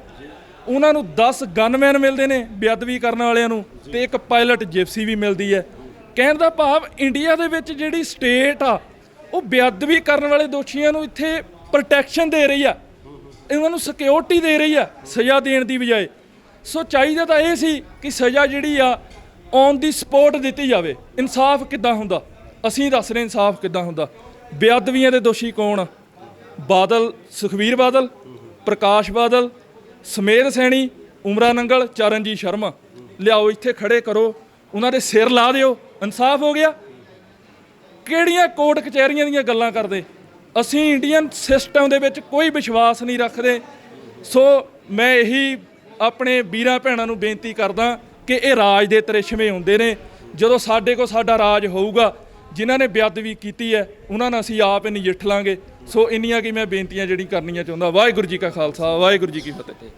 ਉਹਨਾਂ ਨੂੰ 10 ਗਨਮੈਨ ਮਿਲਦੇ ਨੇ ਬੇਅਦਬੀ ਕਰਨ ਵਾਲਿਆਂ ਨੂੰ, ਤੇ ਇੱਕ ਪਾਇਲਟ ਜਿਪਸੀ ਵੀ ਮਿਲਦੀ ਹੈ। ਕਹਿਣ ਦਾ ਭਾਵ ਇੰਡੀਆ ਦੇ ਵਿੱਚ ਜਿਹੜੀ ਸਟੇਟ ਆ ਉਹ ਬੇਅਦਬੀ ਕਰਨ ਵਾਲੇ ਦੋਸ਼ੀਆਂ ਨੂੰ ਇੱਥੇ ਪ੍ਰੋਟੈਕਸ਼ਨ ਦੇ ਰਹੀ ਆ, ਇਹਨਾਂ ਨੂੰ ਸਿਕਿਉਰਿਟੀ ਦੇ ਰਹੀ ਆ ਸਜ਼ਾ ਦੇਣ ਦੀ ਬਜਾਏ। ਸੋ ਚਾਹੀਦਾ ਤਾਂ ਇਹ ਸੀ ਕਿ ਸਜ਼ਾ ਜਿਹੜੀ ਆ ਔਨ ਦੀ ਸਪੋਟ ਦਿੱਤੀ ਜਾਵੇ। ਇਨਸਾਫ ਕਿੱਦਾਂ ਹੁੰਦਾ? ਅਸੀਂ ਦੱਸ ਰਹੇ ਇਨਸਾਫ ਕਿੱਦਾਂ ਹੁੰਦਾ। ਬੇਅਦਬੀਆਂ ਦੇ ਦੋਸ਼ੀ ਕੌਣ ਆ? ਬਾਦਲ, ਸੁਖਬੀਰ ਬਾਦਲ, ਪ੍ਰਕਾਸ਼ ਬਾਦਲ, ਸਮੇਧ ਸੈਣੀ, ਉਮਰਾ ਨੰਗਲ, ਚਰਨਜੀਤ ਸ਼ਰਮਾ। ਲਿਆਓ ਇੱਥੇ ਖੜੇ ਕਰੋ, ਉਹਨਾਂ ਦੇ ਸਿਰ ਲਾ ਦਿਓ, ਇਨਸਾਫ ਹੋ ਗਿਆ। ਕਿਹੜੀਆਂ ਕੋਰਟ ਕਚਹਿਰੀਆਂ ਦੀਆਂ ਗੱਲਾਂ ਕਰਦੇ? ਅਸੀਂ ਇੰਡੀਅਨ ਸਿਸਟਮ ਦੇ ਵਿੱਚ ਕੋਈ ਵਿਸ਼ਵਾਸ ਨਹੀਂ ਰੱਖਦੇ। ਸੋ ਮੈਂ ਇਹੀ ਆਪਣੇ ਵੀਰਾਂ ਭੈਣਾਂ ਨੂੰ ਬੇਨਤੀ ਕਰਦਾ ਕਿ ਇਹ ਰਾਜ ਦੇ ਤਰਿਸ਼ਵੇਂ ਹੁੰਦੇ ਨੇ। ਜਦੋਂ ਸਾਡੇ ਕੋਲ ਸਾਡਾ ਰਾਜ ਹੋਊਗਾ, ਜਿਨ੍ਹਾਂ ਨੇ ਬੇਅਦਬੀ ਕੀਤੀ ਹੈ ਉਹਨਾਂ ਨਾਲ ਅਸੀਂ ਆਪ ਹੀ ਨਜਿੱਠ ਲਾਂਗੇ। ਸੋ ਇੰਨੀਆਂ ਕਿ ਮੈਂ ਬੇਨਤੀਆਂ ਜਿਹੜੀ ਕਰਨੀਆਂ ਚਾਹੁੰਦਾ। ਵਾਹਿਗੁਰੂ ਜੀ ਕਾ ਖਾਲਸਾ, ਵਾਹਿਗੁਰੂ ਜੀ ਕੀ ਫਤਿਹ।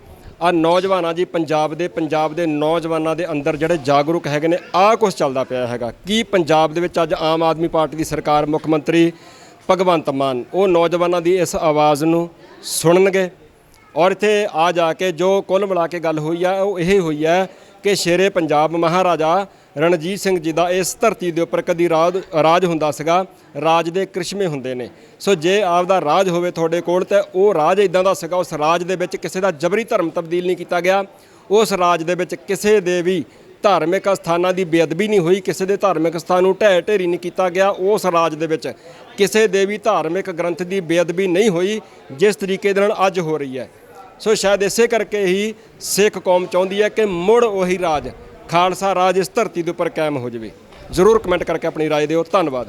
ਆ ਨੌਜਵਾਨਾਂ ਜੀ, ਪੰਜਾਬ ਦੇ ਨੌਜਵਾਨਾਂ ਦੇ ਅੰਦਰ ਜਿਹੜੇ ਜਾਗਰੂਕ ਹੈਗੇ ਨੇ, ਆਹ ਕੁਛ ਚੱਲਦਾ ਪਿਆ ਹੈਗਾ। ਕੀ ਪੰਜਾਬ ਦੇ ਵਿੱਚ ਅੱਜ ਆਮ ਆਦਮੀ ਪਾਰਟੀ ਦੀ ਸਰਕਾਰ, ਮੁੱਖ ਮੰਤਰੀ ਭਗਵੰਤ ਮਾਨ, ਉਹ ਨੌਜਵਾਨਾਂ ਦੀ ਇਸ ਆਵਾਜ਼ ਨੂੰ ਸੁਣਨਗੇ? ਔਰ ਇੱਥੇ ਆ ਜਾ ਕੇ ਜੋ ਕੁੱਲ ਮਿਲਾ ਕੇ ਗੱਲ ਹੋਈ ਆ ਉਹ ਇਹ ਹੋਈ ਹੈ ਕਿ ਸ਼ੇਰੇ ਪੰਜਾਬ ਮਹਾਰਾਜਾ ਰਣਜੀਤ ਸਿੰਘ ਜੀ ਦਾ ਇਸ ਧਰਤੀ ਦੇ ਉੱਪਰ ਕਦੀ ਰਾਜ ਹੁੰਦਾ ਸੀਗਾ। ਰਾਜ ਦੇ ਕ੍ਰਿਸ਼ਮੇ ਹੁੰਦੇ ਨੇ। ਸੋ ਜੇ ਆਪਦਾ ਰਾਜ ਹੋਵੇ ਤੁਹਾਡੇ ਕੋਲ ਤਾਂ ਉਹ ਰਾਜ ਇਦਾਂ ਦਾ ਸੀਗਾ। ਉਸ ਰਾਜ ਦੇ ਵਿੱਚ ਕਿਸੇ ਦਾ ਜਬਰੀ ਧਰਮ ਤਬਦੀਲ ਨਹੀਂ ਕੀਤਾ ਗਿਆ। ਉਸ ਰਾਜ ਦੇ ਵਿੱਚ ਕਿਸੇ ਦੇ ਵੀ ਧਾਰਮਿਕ ਸਥਾਨਾਂ ਦੀ ਬੇਅਦਬੀ ਨਹੀਂ ਹੋਈ, ਕਿਸੇ ਦੇ ਧਾਰਮਿਕ ਸਥਾਨ ਨੂੰ ਢਹਿ ਢੇਰੀ ਨਹੀਂ ਕੀਤਾ ਗਿਆ। ਉਸ ਰਾਜ ਦੇ ਵਿੱਚ ਕਿਸੇ ਦੇ ਵੀ ਧਾਰਮਿਕ ਗ੍ਰੰਥ ਦੀ ਬੇਅਦਬੀ ਨਹੀਂ ਹੋਈ ਜਿਸ ਤਰੀਕੇ ਦੇ ਨਾਲ ਅੱਜ ਹੋ ਰਹੀ ਹੈ। ਸੋ ਸ਼ਾਇਦ ਇਸੇ ਕਰਕੇ ਹੀ ਸਿੱਖ ਕੌਮ ਚਾਹੁੰਦੀ ਹੈ ਕਿ ਮੁੜ ਉਹੀ ਰਾਜ, ਖਾਲਸਾ ਰਾਜ ਇਸ ਧਰਤੀ ਦੇ ਉੱਪਰ ਕਾਇਮ ਹੋ ਜਾਵੇ। ਜ਼ਰੂਰ ਕਮੈਂਟ ਕਰਕੇ ਆਪਣੀ ਰਾਏ ਦਿਓ। ਧੰਨਵਾਦ।